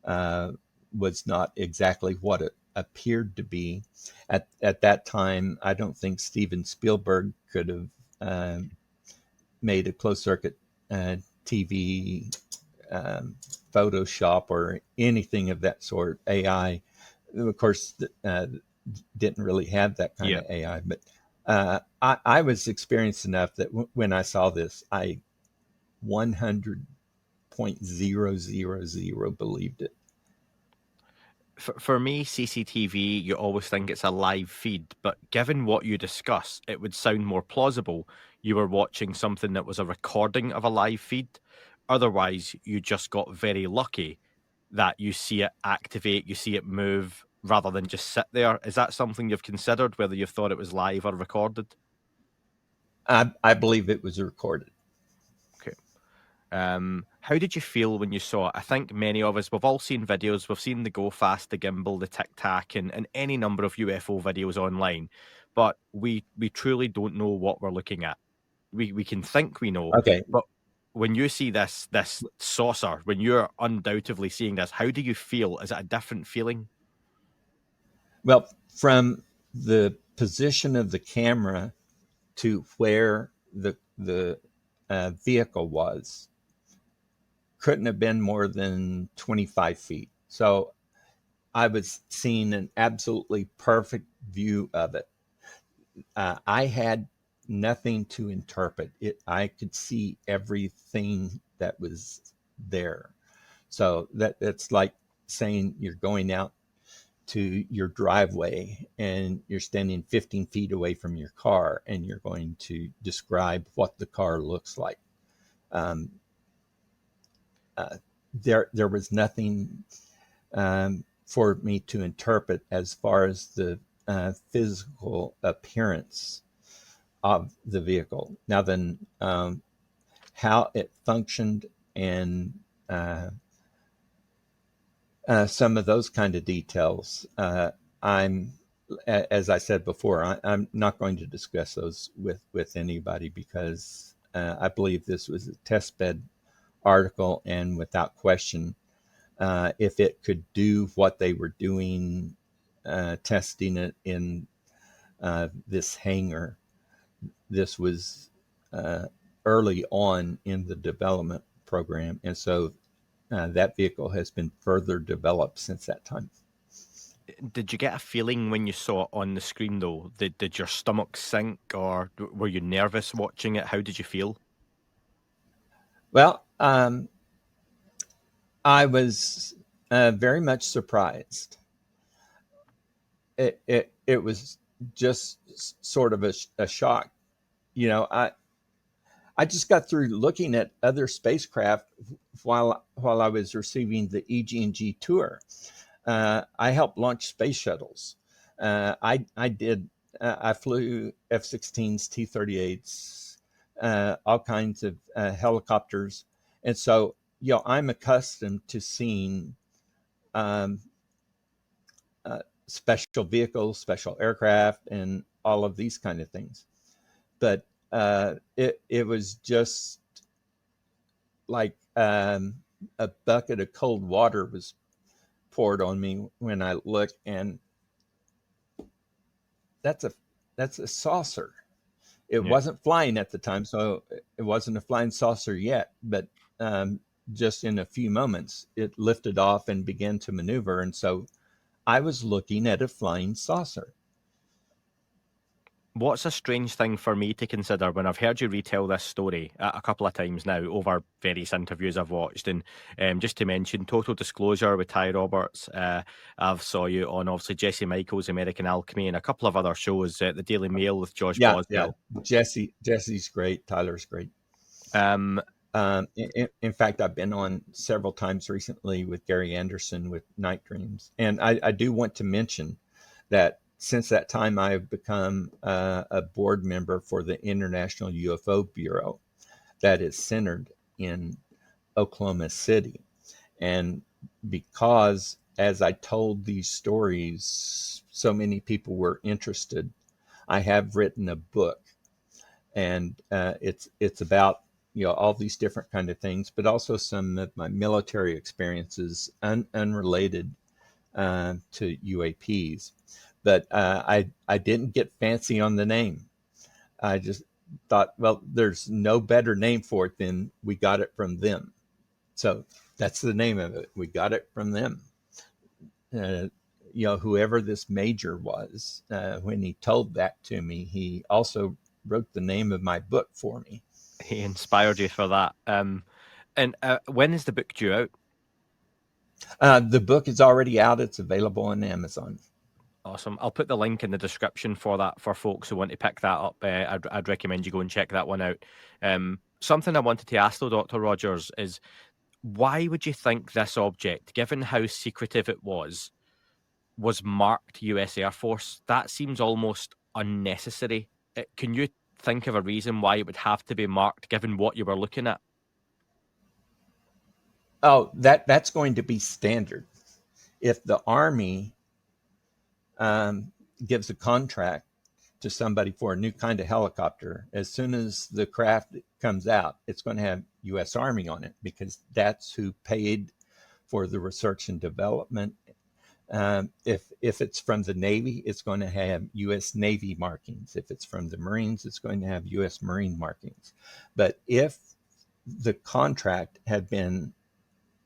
uh, was not exactly what it appeared to be. At that time, I don't think Steven Spielberg could have uh, made a closed circuit TV, um, Photoshop, or anything of that sort. AI, of course, didn't really have that kind Yeah. of AI, but I was experienced enough that when I saw this, I 100.000 believed it. For me, CCTV, you always think it's a live feed, but given what you discuss, it would sound more plausible you were watching something that was a recording of a live feed. Otherwise, you just got very lucky that you see it activate, you see it move rather than just sit there. Is that something you've considered, whether you thought it was live or recorded? I believe it was recorded. Okay. How did you feel when you saw it? I think many of us, we've all seen videos. We've seen the Go Fast, the Gimbal, the Tic Tac, and any number of UFO videos online. But we truly don't know what we're looking at. We can think we know, Okay. but when you see this saucer, when you're undoubtedly seeing this, how do you feel? Is it a different feeling? Well, from the position of the camera to where the vehicle was, couldn't have been more than 25 feet. So I was seeing an absolutely perfect view of it. I had nothing to interpret. I could see everything that was there. So that's like saying you're going out to your driveway and you're standing 15 feet away from your car and you're going to describe what the car looks like. Um, there was nothing for me to interpret as far as the physical appearance of the vehicle. Now then, how it functioned and some of those kind of details, I'm, as I said before, I'm not going to discuss those with anybody because I believe this was a test bed article, and without question, if it could do what they were doing, testing it in this hangar, this was early on in the development program. And so that vehicle has been further developed since that time. Did you get a feeling when you saw it on the screen, though? Did your stomach sink, or were you nervous watching it? How did you feel? Well, I was very much surprised. It was just sort of a shock. You know, I just got through looking at other spacecraft while I was receiving the EG&G tour. I helped launch space shuttles. I did. I flew F-16s, T-38s, all kinds of helicopters, and so I'm accustomed to seeing um, special vehicles, special aircraft, and all of these kind of things. But it was just like a bucket of cold water was poured on me when I looked, and that's a that's a saucer. It Yeah. wasn't flying at the time, so it wasn't a flying saucer yet. But um, just in a few moments, it lifted off and began to maneuver, and so I was looking at a flying saucer. What's a strange thing for me to consider when I've heard you retell this story a couple of times now over various interviews I've watched, and just to mention, Total Disclosure with Ty Roberts, I've saw you on obviously Jesse Michael's American Alchemy and a couple of other shows, the Daily Mail with Josh Yeah, yeah. Boswell. Jesse's great. Tyler's great. Um, In fact, I've been on several times recently with Gary Anderson with Night Dreams. And I do want to mention that since that time, I've become a board member for the International UFO Bureau that is centered in Oklahoma City. And because as I told these stories, so many people were interested, I have written a book, and it's about all these different kind of things, but also some of my military experiences unrelated to UAPs. But I didn't get fancy on the name. I just thought, well, there's no better name for it than we got it from them. So that's the name of it. We got it from them. Uh, whoever this major was, when he told that to me, he also wrote the name of my book for me. he inspired you for that. And when is the book due out? The book is already out. It's available on Amazon. Awesome. I'll put the link in the description for that for folks who want to pick that up. I'd recommend you go and check that one out. Something I wanted to ask though, Dr. Rogers, is why would you think this object, given how secretive it was marked US Air Force? That seems almost unnecessary. Can you think of a reason why it would have to be marked given what you were looking at? Oh, that's going to be standard. If the Army gives a contract to somebody for a new kind of helicopter, as soon as the craft comes out, it's going to have U.S. Army on it because that's who paid for the research and development. If it's from the Navy, it's going to have U.S. Navy markings. If it's from the Marines, it's going to have U.S. Marine markings. But if the contract had been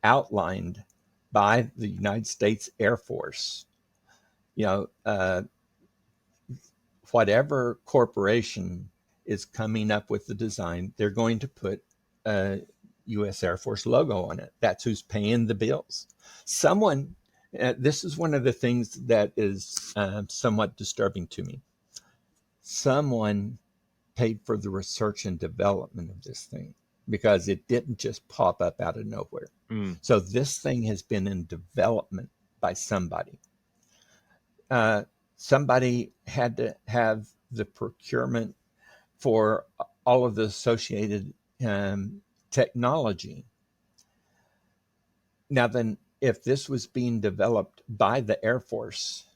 outlined by the United States Air Force, you know, whatever corporation is coming up with the design. They're going to put a U.S. Air Force logo on it. That's who's paying the bills. Someone, this is one of the things that is somewhat disturbing to me. Someone paid for the research and development of this thing because it didn't just pop up out of nowhere. Mm. So this thing has been in development by somebody. Somebody had to have the procurement for all of the associated technology. Now, then, if this was being developed by the Air Force,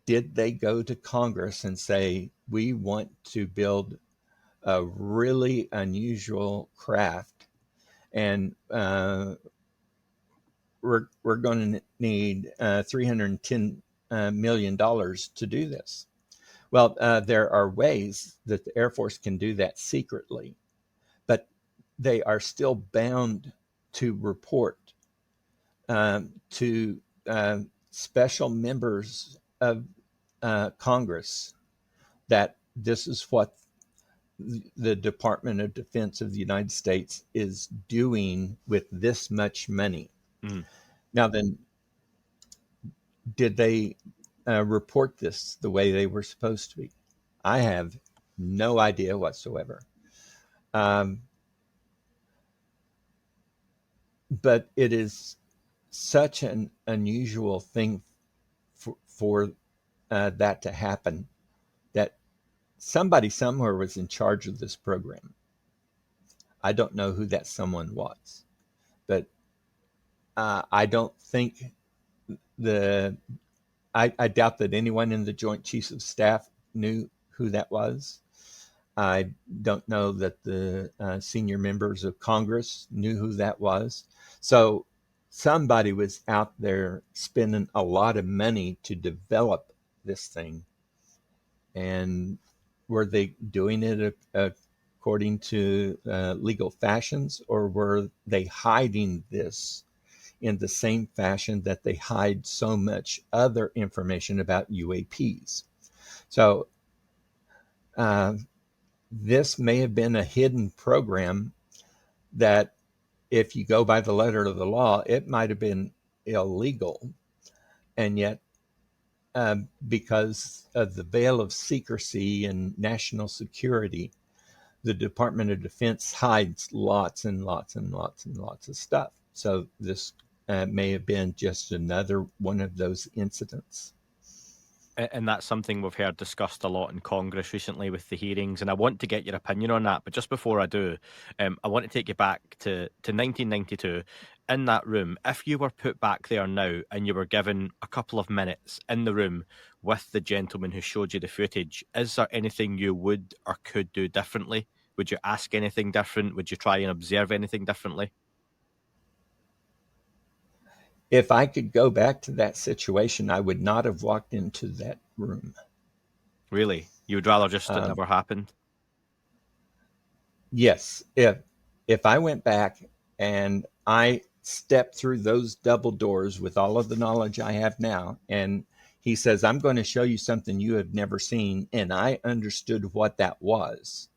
did they go to Congress and say, we want to build a really unusual craft, and we're going to need $310 million to do this? Well, there are ways that the Air Force can do that secretly, but they are still bound to report to special members of Congress that this is what the Department of Defense of the United States is doing with this much money. Mm. Now, then, did they report this the way they were supposed to be? I have no idea whatsoever. But it is such an unusual thing for that to happen, that somebody somewhere was in charge of this program. I don't know who that someone was, but I don't think the I doubt that anyone in the Joint Chiefs of Staff knew who that was. I don't know that the senior members of Congress knew who that was. So somebody was out there spending a lot of money to develop this thing. And were they doing it according to legal fashions, or were they hiding this in the same fashion that they hide so much other information about UAPs? So this may have been a hidden program that, if you go by the letter of the law, it might have been illegal. And yet, because of the veil of secrecy and national security, the Department of Defense hides lots and lots and lots and lots of stuff. So this may have been just another one of those incidents. And that's something we've heard discussed a lot in Congress recently with the hearings, and I want to get your opinion on that. But just before I do, I want to take you back to 1992. In that room, if you were put back there now and you were given a couple of minutes in the room with the gentleman who showed you the footage, is there anything you would or could do differently? Would you ask anything different? Would you try and observe anything differently? If I could go back to that situation, I would not have walked into that room. Really? You would rather just it Um, never happened? yes, if I went back and I stepped through those double doors with all of the knowledge I have now, and he says, I'm going to show you something you have never seen, and I understood what that was,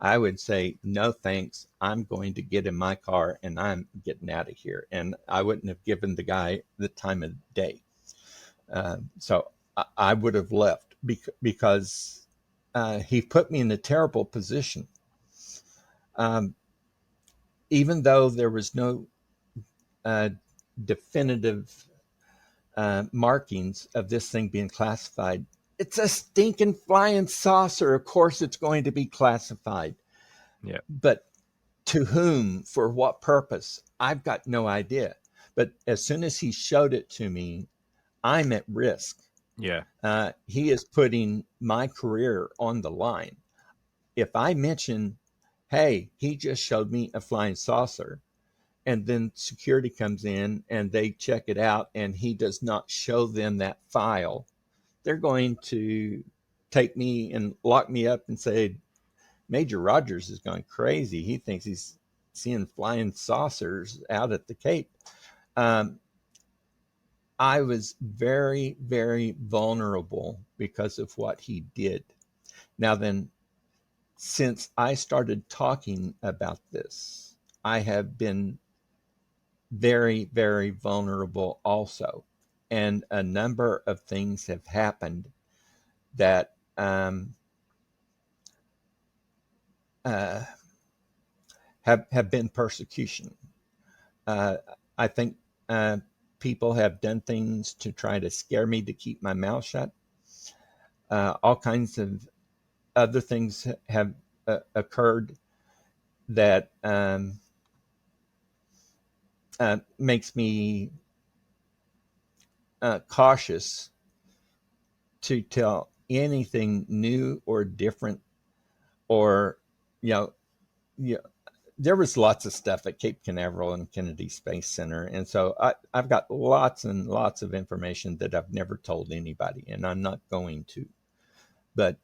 I would say, no thanks. I'm going to get in my car and I'm getting out of here. And I wouldn't have given the guy the time of day. So I would have left because he put me in a terrible position. Um, Even though there was no uh, definitive markings of this thing being classified, it's a stinking flying saucer. Of course, it's going to be classified. Yeah. But to whom, for what purpose, I've got no idea. But as soon as he showed it to me, I'm at risk. Yeah. He is putting my career on the line. If I mention, hey, he just showed me a flying saucer, and then security comes in and they check it out and he does not show them that file, they're going to take me and lock me up and say, Major Rogers is going crazy. He thinks he's seeing flying saucers out at the Cape. Um, I was very, very vulnerable because of what he did. Now then, since I started talking about this, I have been very, very vulnerable also. And a number of things have happened that uh, have been persecution. Uh, I think people have done things to try to scare me to keep my mouth shut. All kinds of other things have occurred that makes me cautious to tell anything new or different, or you know, you, there was lots of stuff at Cape Canaveral and Kennedy Space Center, and so I've got lots and lots of information that I've never told anybody, and I'm not going to. But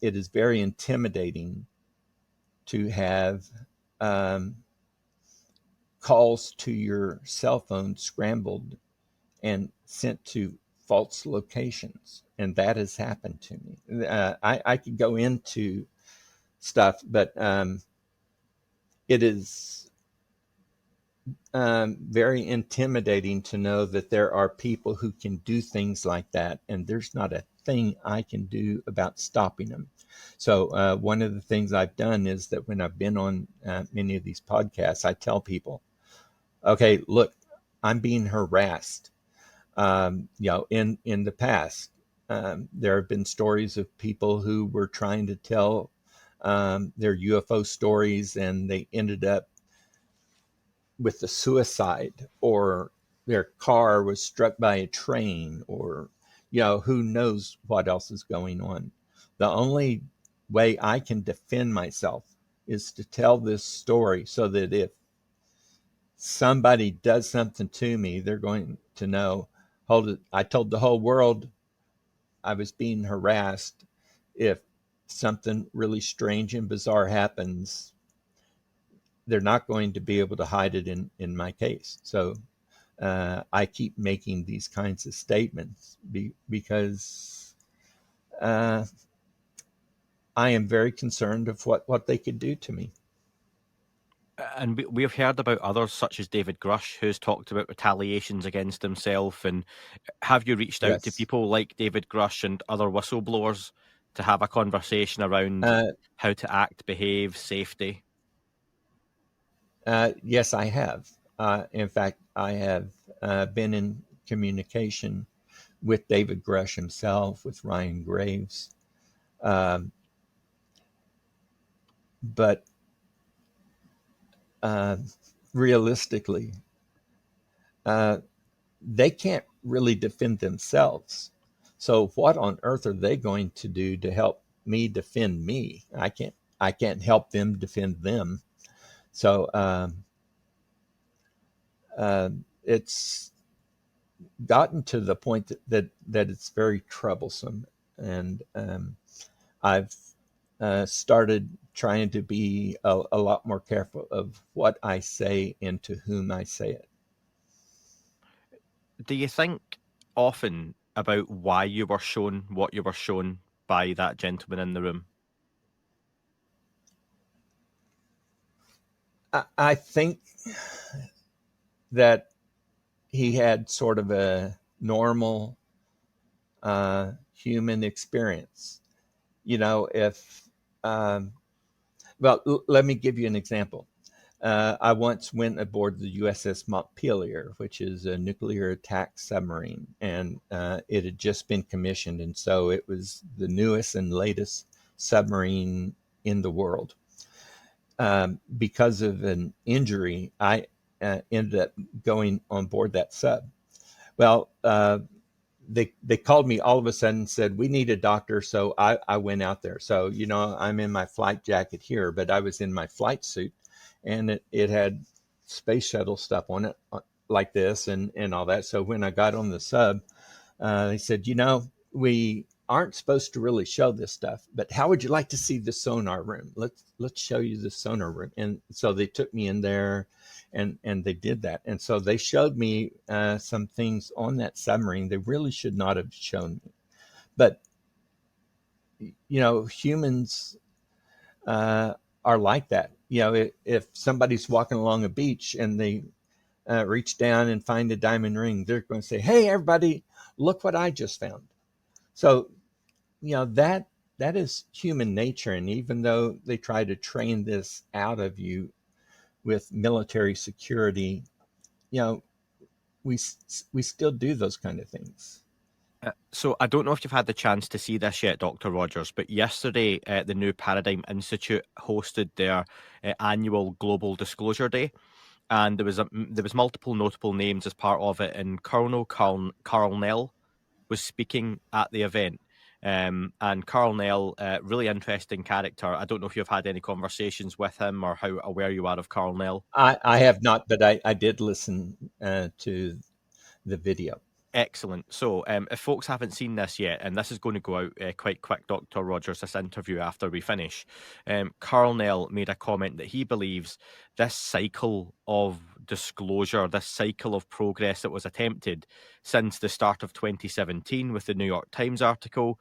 it is very intimidating to have um, calls to your cell phone scrambled and sent to false locations, and that has happened to me. I could go into stuff, but it is very intimidating to know that there are people who can do things like that, and there's not a thing I can do about stopping them. So one of the things I've done is that when I've been on many of these podcasts, I tell people, okay, look, I'm being harassed. In the past, there have been stories of people who were trying to tell their UFO stories, and they ended up with the suicide, or their car was struck by a train, or who knows what else is going on. The only way I can defend myself is to tell this story, so that if somebody does something to me, they're going to know, hold it, I told the whole world I was being harassed. If something really strange and bizarre happens, they're not going to be able to hide it in my case. So I keep making these kinds of statements because I am very concerned of what they could do to me. And we've heard about others, such as David Grush, who's talked about retaliations against himself. And have you reached out to Yes. people like David Grush and other whistleblowers to have a conversation around Uh, how to act, behave, safety? yes, I have. In fact, I have been in communication with David Grush himself, with Ryan Graves. Um, but uh, realistically, uh, they can't really defend themselves. So what on earth are they going to do to help me defend me? I can't help them defend them. So it's gotten to the point that it's very troublesome, and I've started trying to be a lot more careful of what I say and to whom I say it. Do you think often about why you were shown what you were shown by that gentleman in the room? I think that he had sort of a normal human experience. If well, let me give you an example. I once went aboard the USS Montpelier, which is a nuclear attack submarine, and it had just been commissioned, and so it was the newest and latest submarine in the world. Because of an injury, I ended up going on board that sub. Well, they called me all of a sudden and said, we need a doctor. So I went out there. So, I'm in my flight jacket here, but I was in my flight suit, and it had space shuttle stuff on it like this and all that. So when I got on the sub, they said, we aren't supposed to really show this stuff, but how would you like to see the sonar room? Let's show you the sonar room. And so they took me in there, and they did that. And so they showed me some things on that submarine they really should not have shown me. But humans uh, are like that. If somebody's walking along a beach and they reach down and find a diamond ring, they're going to say, "Hey, everybody, look what I just found." So, that is human nature. And even though they try to train this out of you with military security, you know, we we still do those kind of things. So I don't know if you've had the chance to see this yet, Dr. Rogers, but yesterday the New Paradigm Institute hosted their annual Global Disclosure Day, and there was multiple notable names as part of it, and Colonel Carl Nell was speaking at the event. And Carl Nell, really interesting character. I don't know if you've had any conversations with him or how aware you are of Carl Nell. I have not, but I did listen to the video. Excellent. So, if folks haven't seen this yet, and this is going to go out quite quick, Dr. Rogers, this interview after we finish, Carl Nell made a comment that he believes this cycle of disclosure, this cycle of progress that was attempted since the start of 2017 with the New York Times article,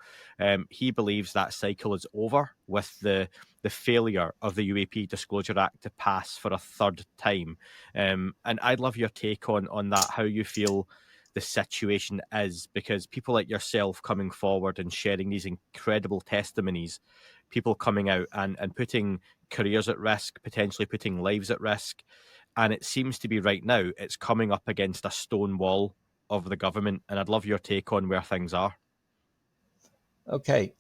he believes that cycle is over with the failure of the UAP Disclosure Act to pass for a third time. And I'd love your take on that, how you feel the situation is, because people like yourself coming forward and sharing these incredible testimonies, people coming out and putting careers at risk, potentially putting lives at risk. And it seems to be right now, it's coming up against a stone wall of the government. And I'd love your take on where things are. Okay.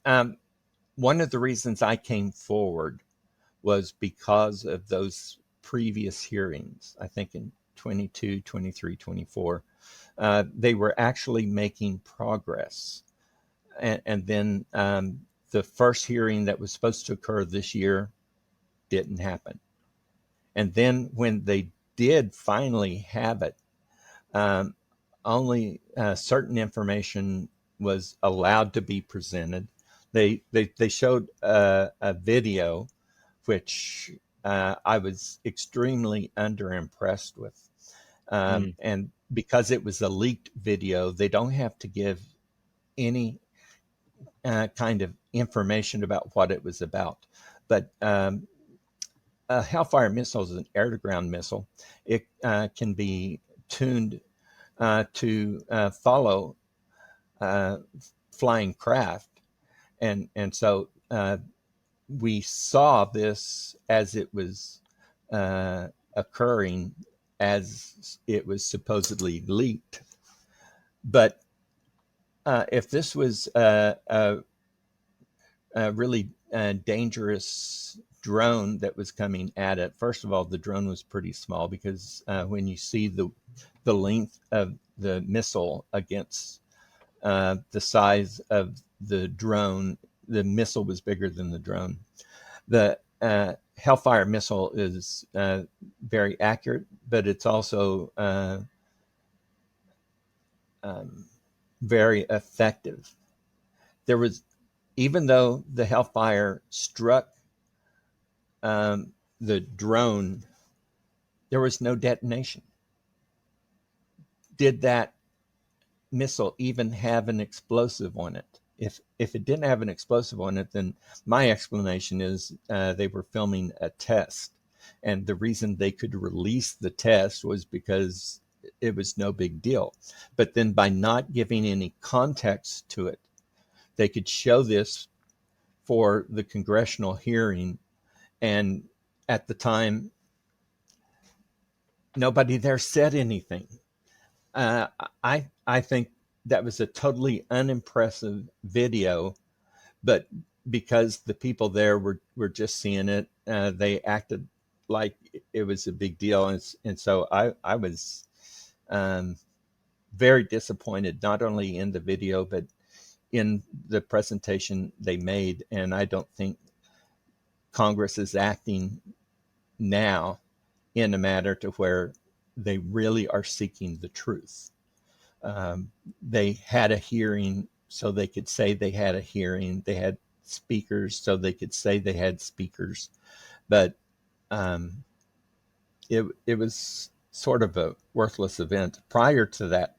One of the reasons I came forward was because of those previous hearings, I think in 22, 23, 24. They were actually making progress. And then the first hearing that was supposed to occur this year didn't happen. And then when they did finally have it, um, only certain information was allowed to be presented. They showed a video, which I was extremely underimpressed with. Mm. And because it was a leaked video, they don't have to give any kind of information about what it was about. But a Hellfire missile is an air-to-ground missile. It can be tuned to follow uh, flying craft, and so we saw this as it was occurring, as it was supposedly leaked. But if this was a really dangerous drone that was coming at it, first of all, the drone was pretty small, because when you see the length of the missile against the size of the drone, the missile was bigger than the drone. The Hellfire missile is very accurate, but it's also um, very effective. There was, even though the Hellfire struck the drone, there was no detonation. Did that missile even have an explosive on it? If it didn't have an explosive on it, then my explanation is they were filming a test, and the reason they could release the test was because it was no big deal. But then by not giving any context to it, they could show this for the congressional hearing, and at the time, nobody there said anything. Uh, I think that was a totally unimpressive video, but because the people there were just seeing it, they acted like it was a big deal, and so I was um, very disappointed, not only in the video but in the presentation they made. And I don't think Congress is acting now in a matter to where they really are seeking the truth. They had a hearing so they could say they had a hearing. They had speakers so they could say they had speakers. But um, it was sort of a worthless event. Prior to that,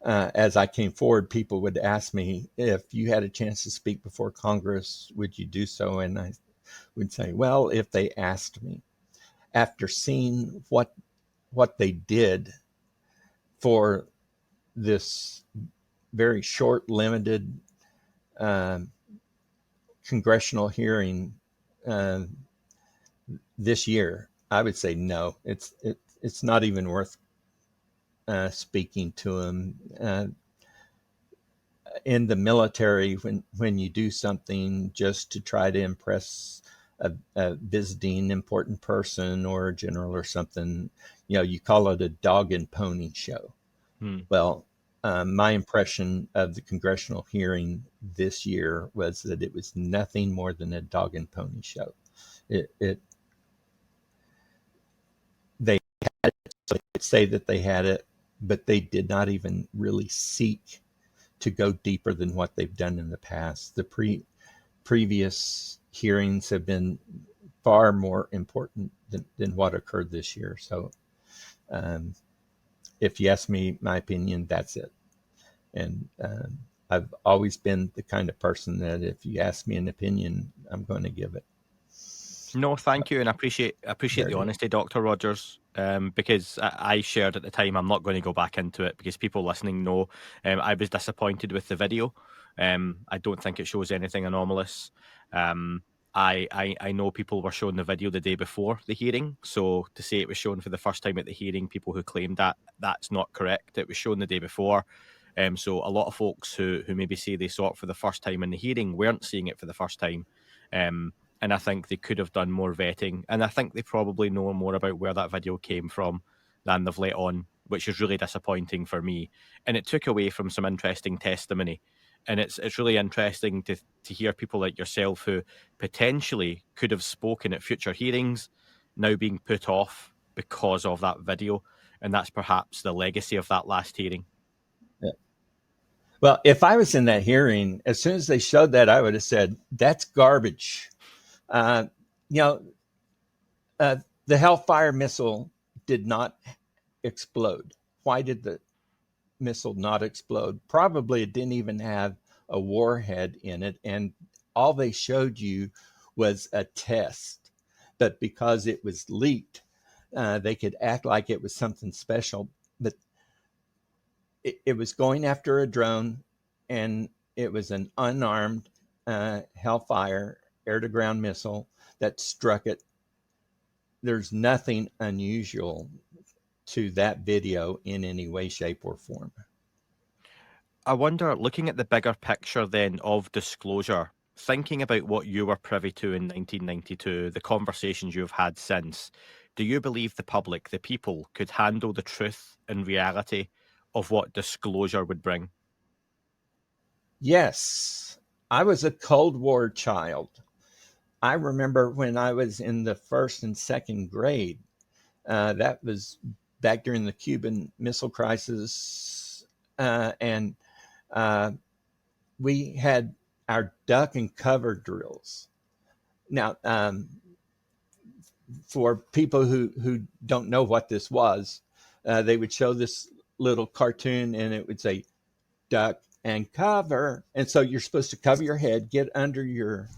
as I came forward, people would ask me, if you had a chance to speak before Congress, would you do so? And would say, well, if they asked me, after seeing what they did for this very short, limited congressional hearing uh, this year, I would say no. It's not even worth speaking to them. In the military, when you do something just to try to impress a visiting important person or a general or something, you call it a dog and pony show. Hmm. Well, my impression of the congressional hearing this year was that it was nothing more than a dog and pony show. It they had it, so they could say that they had it, but they did not even really seek to go deeper than what they've done in the past. The previous hearings have been far more important than what occurred this year. So, if you ask me my opinion, that's it. And I've always been the kind of person that if you ask me an opinion, I'm going to give it. No, thank you, and I appreciate There the it is. honesty, Dr. Rogers. Because I shared at the time, I'm not going to go back into it because people listening know I was disappointed with the video. I don't think it shows anything anomalous. Um, I know people were showing the video the day before the hearing, so to say it was shown for the first time at the hearing, people who claimed that's not correct. It was shown the day before. So a lot of folks who maybe say they saw it for the first time in the hearing weren't seeing it for the first time. Um, and I think they could have done more vetting. And I think they probably know more about where that video came from than they've let on, which is really disappointing for me. And it took away from some interesting testimony. And it's really interesting to hear people like yourself who potentially could have spoken at future hearings now being put off because of that video. And that's perhaps the legacy of that last hearing. Yeah. Well, if I was in that hearing, as soon as they showed that, I would have said, that's garbage. Uh, you know, uh, the Hellfire missile did not explode. Why did the missile not explode? Probably it didn't even have a warhead in it. And all they showed you was a test. But because it was leaked, they could act like it was something special. But it was going after a drone, and it was an unarmed Hellfire air to ground missile that struck it. There's nothing unusual to that video in any way, shape, or form. I wonder, looking at the bigger picture then of disclosure, thinking about what you were privy to in 1992, the conversations you've had since, do you believe the public, the people, could handle the truth and reality of what disclosure would bring? Yes, I was a Cold War child. I remember when I was in the first and second grade, that was back during the Cuban Missile Crisis, and uh, we had our duck and cover drills. Now, for people who don't know what this was, they would show this little cartoon, and it would say duck and cover, and so you're supposed to cover your head, get under your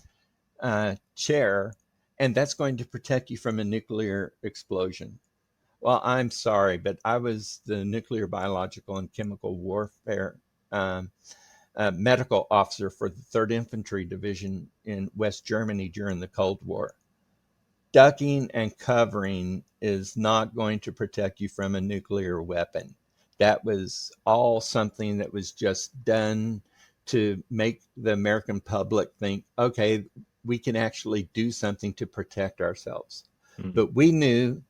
chair, and that's going to protect you from a nuclear explosion. Well, I'm sorry, but I was the nuclear, biological, and chemical warfare um, medical officer for the 3rd Infantry Division in West Germany during the Cold War. Ducking and covering is not going to protect you from a nuclear weapon. That was all something that was just done to make the American public think, okay, we can actually do something to protect ourselves. Mm. But we knew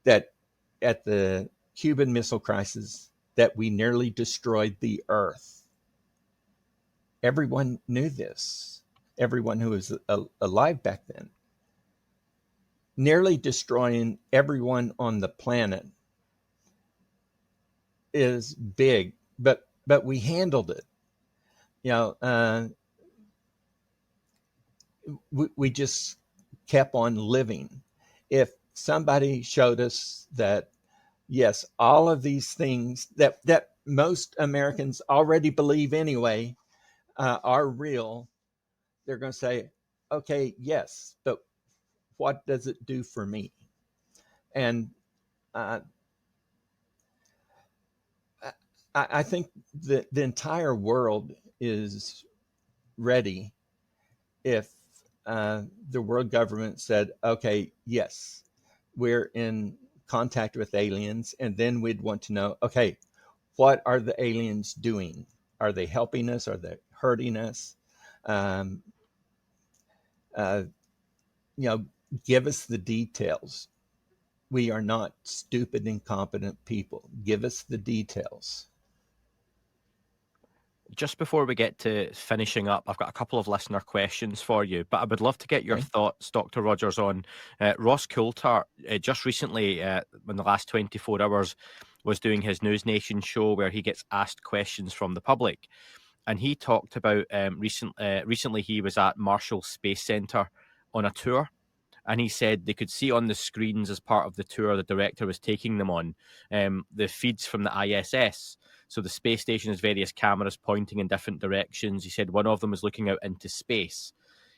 that at the Cuban Missile Crisis that we nearly destroyed the Earth. Everyone knew this. Everyone who was alive back then. Nearly destroying everyone on the planet is big, but we handled it. You know, we just kept on living. If somebody showed us that, yes, all of these things that most Americans already believe anyway are real, they're going to say, okay, yes, but what does it do for me? And uh, I think the entire world is ready if the world government said, okay, yes, we're in contact with aliens, and then we'd want to know, okay, what are the aliens doing? Are they helping us? Are they hurting us? Um, uh, you know, give us the details. We are not stupid, incompetent people. Give us the details. Just before we get to finishing up, I've got a couple of listener questions for you, but I would love to get your Okay. thoughts, Dr. Rogers, on Ross Coulthart. Just recently, in the last 24 hours, was doing his News Nation show where he gets asked questions from the public. And he talked about recently he was at Marshall Space Center on a tour, and he said they could see on the screens as part of the tour the director was taking them on, the feeds from the ISS. So the space station has various cameras pointing in different directions. He said one of them was looking out into space.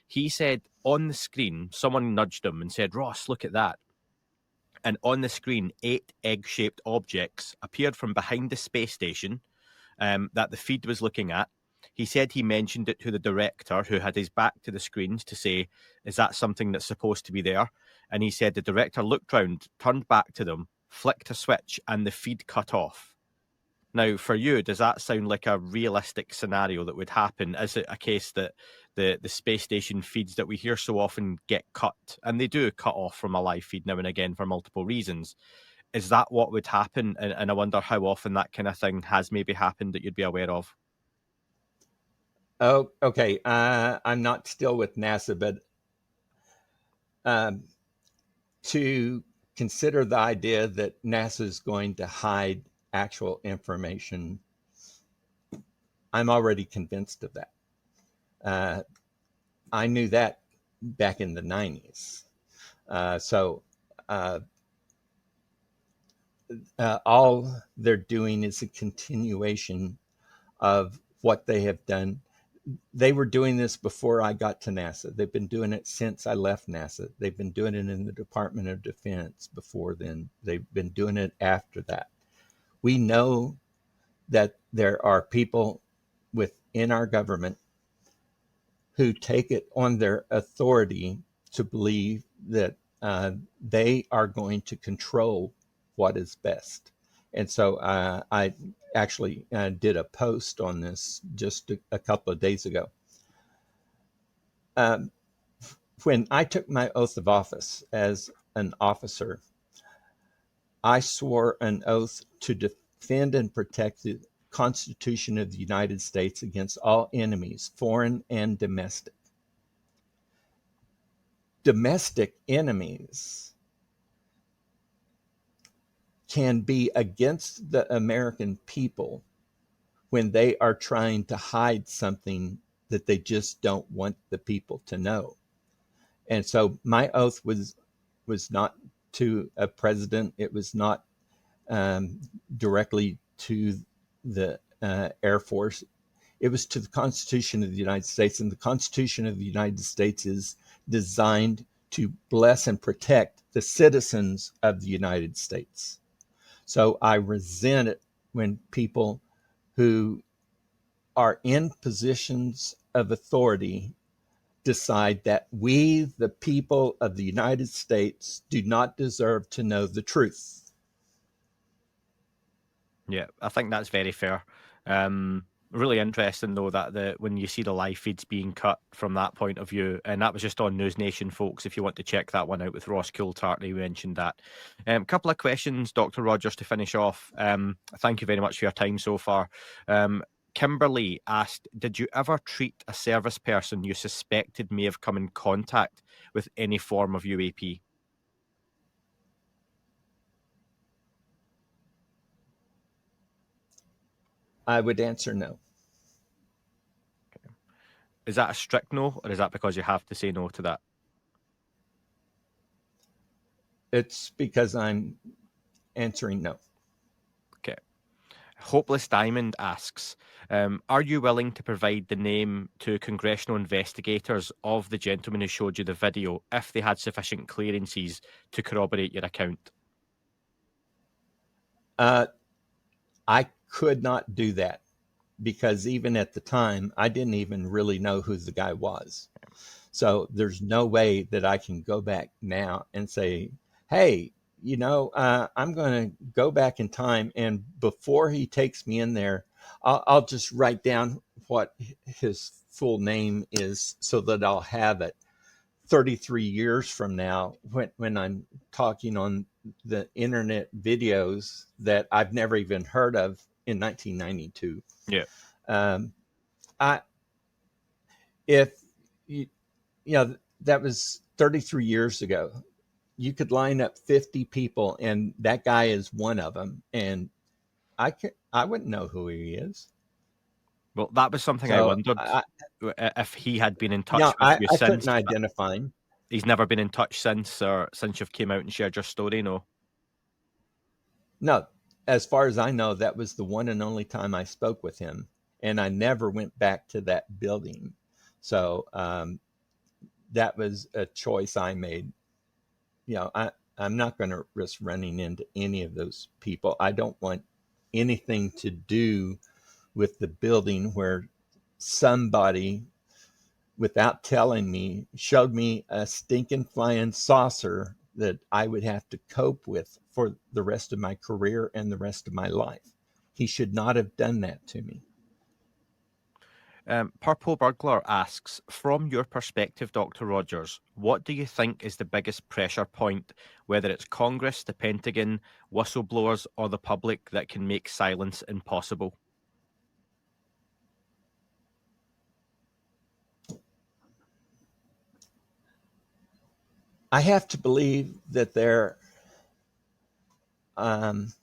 He said on the screen, someone nudged him and said, "Ross, look at that." And on the screen, 8 egg-shaped objects appeared from behind the space station that the feed was looking at. He said he mentioned it to the director, who had his back to the screens, to say, "Is that something that's supposed to be there?" And he said the director looked round, turned back to them, flicked a switch, and the feed cut off. Now, for you, does that sound like a realistic scenario that would happen? Is it a case that the space station feeds that we hear so often get cut, and they do cut off from a live feed now and again for multiple reasons? Is that what would happen? And I wonder how often that kind of thing has maybe happened that you'd be aware of. Oh, okay. I'm not still with NASA, but um, to consider the idea that NASA is going to hide actual information, I'm already convinced of that. Uh, I knew that back in the 90s. So uh, all they're doing is a continuation of what they have done. They were doing this before I got to NASA. They've been doing it since I left NASA. They've been doing it in the Department of Defense before then. They've been doing it after that. We know that there are people within our government who take it on their authority to believe that they are going to control what is best. And so I actually did a post on this just a couple of days ago. Um, when I took my oath of office as an officer, I swore an oath to defend and protect the Constitution of the United States against all enemies, foreign and domestic. Domestic enemies can be against the American people when they are trying to hide something that they just don't want the people to know. And so my oath was not to a president. It was not directly to the Air Force. It was to the Constitution of the United States. And the Constitution of the United States is designed to bless and protect the citizens of the United States. So I resent it when people who are in positions of authority decide that we, the people of the United States, do not deserve to know the truth. Yeah, I think that's very fair. Really interesting though that when you see the live feeds being cut from that point of view, and that was just on News Nation, folks. If you want to check that one out with Ross Coulthart, he mentioned that. Couple of questions, Dr. Rogers, to finish off. Thank you very much for your time so far. Kimberly asked, "Did you ever treat a service person you suspected may have come in contact with any form of UAP?" I would answer no. Is that a strict no, or is that because you have to say no to that? It's because I'm answering no. Okay. Hopeless Diamond asks, are you willing to provide the name to congressional investigators of the gentleman who showed you the video if they had sufficient clearances to corroborate your account? Uh, I could not do that because even at the time, I didn't even really know who the guy was. So there's no way that I can go back now and say, hey, I'm going to go back in time, and before he takes me in there, I'll just write down what his full name is so that I'll have it 33 years from now when I'm talking on the internet videos that I've never even heard of in 1992. Yeah. Um, I if you, that was 33 years ago. You could line up 50 people, and that guy is one of them, and I wouldn't know who he is. Well, that was something I So wondered if he had been in touch no, with you I since. couldn't identify him. He's never been in touch since, or since you've came out and shared your story, no? No, as far as I know, that was the one and only time I spoke with him, and I never went back to that building. So that was a choice I made. I'm not going to risk running into any of those people. I don't want anything to do with the building where somebody, without telling me, showed me a stinking flying saucer that I would have to cope with for the rest of my career and the rest of my life. He should not have done that to me. Purple Burglar asks, from your perspective, Dr. Rogers, what do you think is the biggest pressure point, whether it's Congress, the Pentagon, whistleblowers, or the public, that can make silence impossible? I have to believe that there um,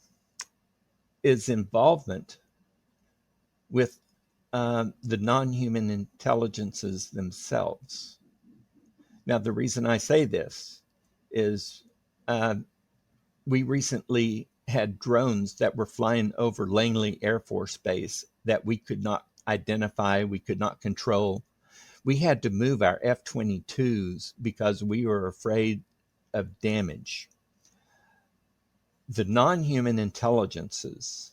is involvement with the non-human intelligences themselves. Now, the reason I say this is uh, we recently had drones that were flying over Langley Air Force Base that we could not identify, we could not control. We had to move our F-22s because we were afraid of damage. The non-human intelligences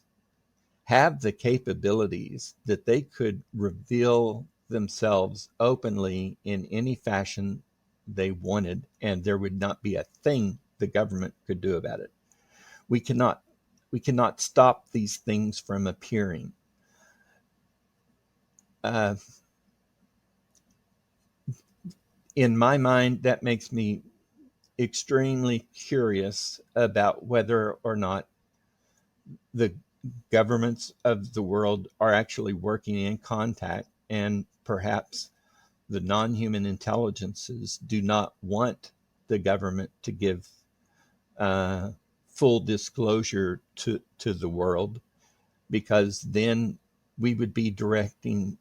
have the capabilities that they could reveal themselves openly in any fashion they wanted, and there would not be a thing the government could do about it. We cannot we cannot stop these things from appearing. Uh, in my mind, that makes me extremely curious about whether or not the governments of the world are actually working in contact, and perhaps the non-human intelligences do not want the government to give uh, full disclosure to the world, because then we would be directly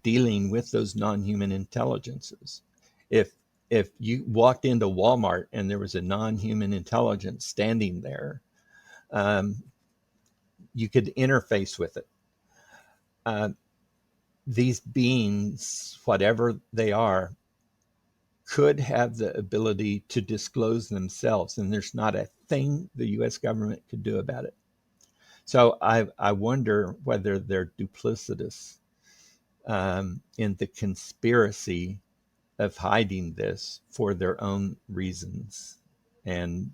dealing with those non-human intelligences. If if you walked into Walmart and there was a non-human intelligence standing there, um, you could interface with it. Uh, these beings, whatever they are, could have the ability to disclose themselves, and there's not a thing the U.S. government could do about it. So I wonder whether they're duplicitous in the conspiracy of hiding this for their own reasons. And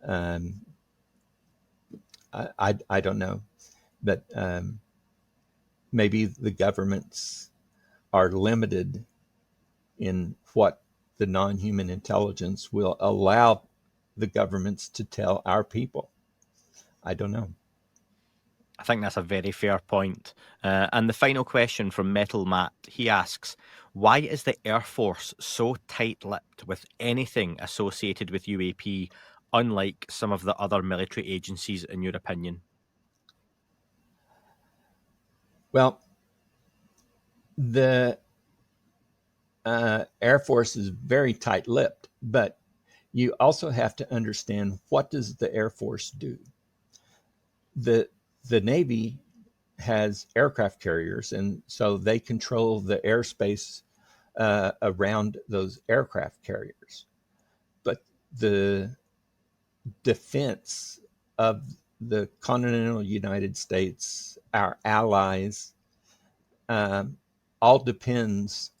um, I don't know, but maybe the governments are limited in what the non-human intelligence will allow the governments to tell our people. I don't know. I think that's a very fair point. And the final question from Metal Matt, he asks, why is the Air Force so tight-lipped with anything associated with UAP, unlike some of the other military agencies, in your opinion? Well, the Air Force is very tight-lipped, but you also have to understand, what does the Air Force do? the the Navy has aircraft carriers, and so they control the airspace around those aircraft carriers. But the defense of the continental United States, our allies, um, all depends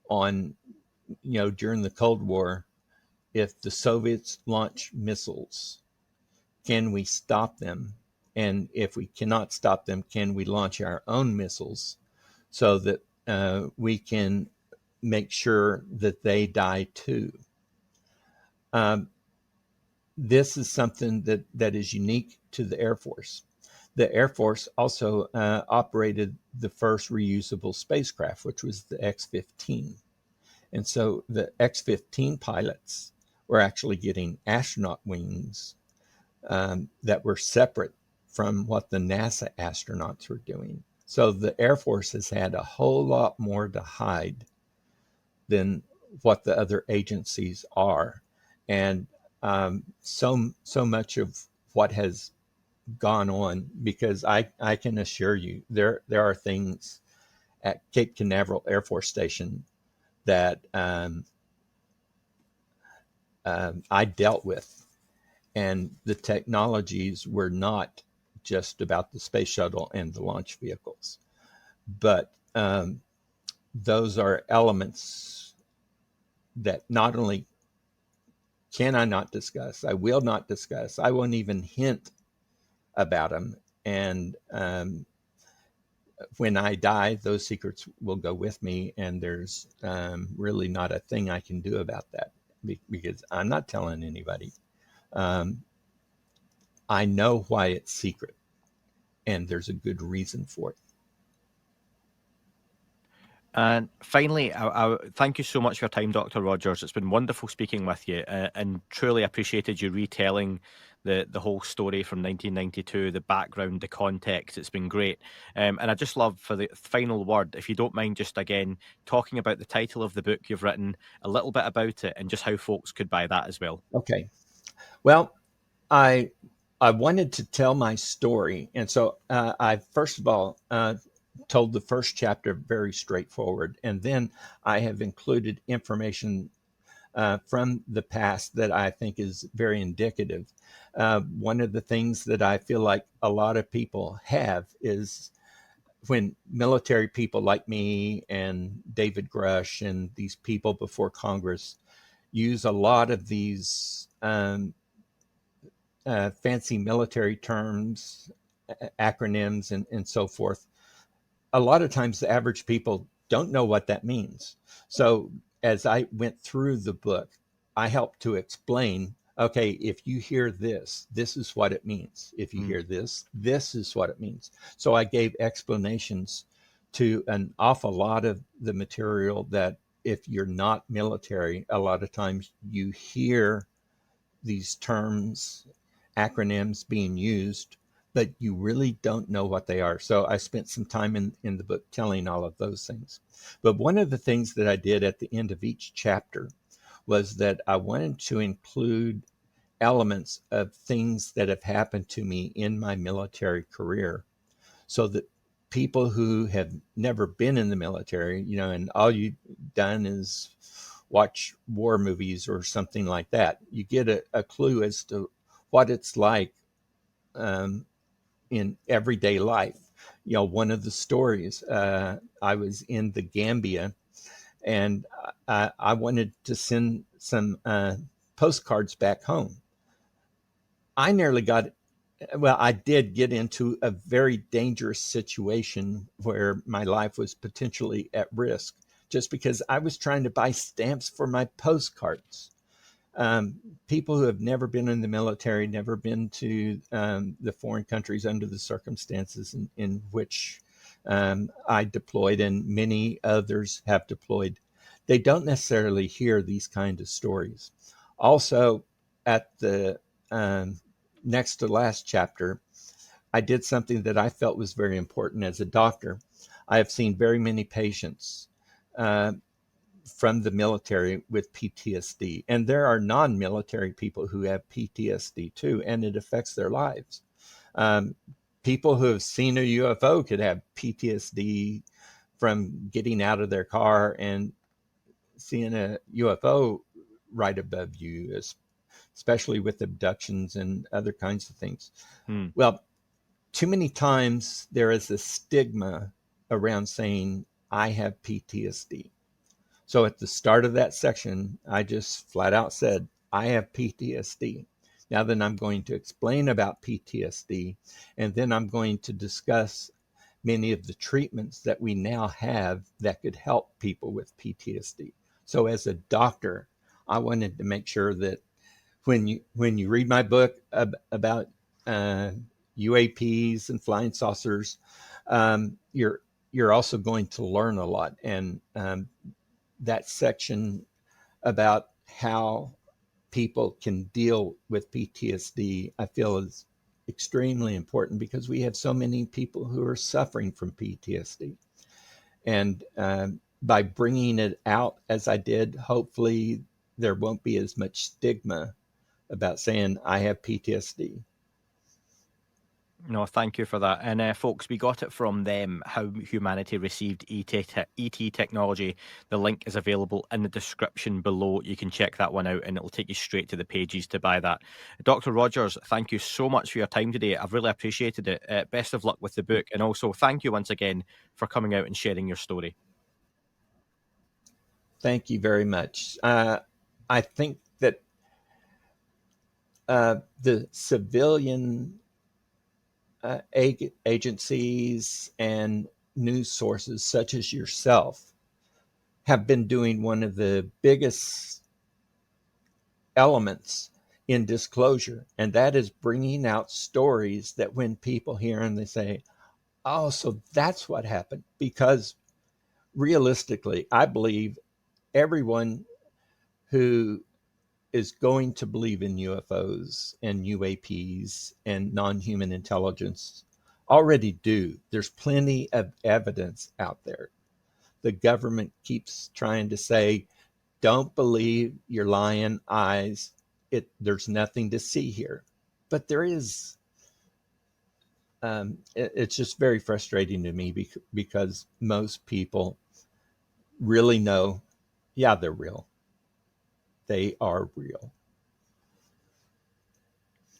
on, during the Cold War, if the Soviets launch missiles, can we stop them? And if we cannot stop them, can we launch our own missiles so that we can make sure that they die too? Um, this is something that is unique to the Air Force. The Air Force also operated the first reusable spacecraft, which was the X-15. And so the X-15 pilots were actually getting astronaut wings that were separate from what the NASA astronauts were doing. So the Air Force has had a whole lot more to hide than what the other agencies are. And so much of what has gone on, because I can assure you there are things at Cape Canaveral Air Force Station that I dealt with, and the technologies were not just about the space shuttle and the launch vehicles, but those are elements that not only can I not discuss, I will not discuss, I won't even hint about them. And when I die, those secrets will go with me, and there's really not a thing I can do about that because I'm not telling anybody. Um, I know why it's secret, and there's a good reason for it. And finally, I thank you so much for your time, Dr. Rogers. It's been wonderful speaking with you, and truly appreciated you retelling the whole story from 1992, the background, the context. It's been great. And I just love, for the final word, if you don't mind, just again talking about the title of the book you've written, a little bit about it, and just how folks could buy that as well. Okay. Well, I wanted to tell my story, and so I first of all told the first chapter very straightforward, and then I have included information from the past that I think is very indicative. One of the things that I feel like a lot of people have is when military people like me and David Grush and these people before Congress use a lot of these fancy military terms, acronyms, and so forth. A lot of times the average people don't know what that means. So as I went through the book, I helped to explain, okay, if you hear this, this is what it means. If you hear this, this is what it means. So I gave explanations to an awful lot of the material that if you're not military, a lot of times you hear these terms, acronyms being used, but you really don't know what they are. So I spent some time in the book telling all of those things. But one of the things that I did at the end of each chapter was that I wanted to include elements of things that have happened to me in my military career so that people who have never been in the military, and all you've done is watch war movies or something like that, you get a clue as to what it's like in everyday life. One of the stories, I was in the Gambia, and I wanted to send some postcards back home. I nearly got, well, I did get into a very dangerous situation where my life was potentially at risk just because I was trying to buy stamps for my postcards. People who have never been in the military, never been to the foreign countries under the circumstances in which I deployed, and many others have deployed, they don't necessarily hear these kind of stories. Also, at the next to last chapter, I did something that I felt was very important as a doctor. I have seen very many patients from the military with PTSD. And there are non-military people who have PTSD too, and it affects their lives. Um, people who have seen a UFO could have PTSD from getting out of their car and seeing a UFO right above you, especially with abductions and other kinds of things. Hmm. Well, too many times there is a stigma around saying, I have PTSD. So at the start of that section, I just flat out said, I have PTSD. Now then I'm going to explain about PTSD, and then I'm going to discuss many of the treatments that we now have that could help people with PTSD. So as a doctor, I wanted to make sure that when you read my book about UAPs and flying saucers, you're also going to learn a lot. And that section about how people can deal with PTSD, I feel is extremely important because we have so many people who are suffering from PTSD. And by bringing it out as I did, hopefully there won't be as much stigma about saying I have PTSD. No, thank you for that. And folks, we got it from them, How Humanity Received ET Technology. The link is available in the description below. You can check that one out and it'll take you straight to the pages to buy that. Dr. Rogers, thank you so much for your time today. I've really appreciated it. Best of luck with the book. And also, thank you once again for coming out and sharing your story. Thank you very much. I think that the civilian agencies and news sources, such as yourself, have been doing one of the biggest elements in disclosure, and that is bringing out stories that when people hear and they say, oh, so that's what happened. Because realistically, I believe everyone who is going to believe in UFOs and UAPs and non human intelligence already do. There's plenty of evidence out there. The government keeps trying to say, don't believe your lying eyes. There's nothing to see here. But there is. It's just very frustrating to me because most people really know, yeah, they're real. They are real.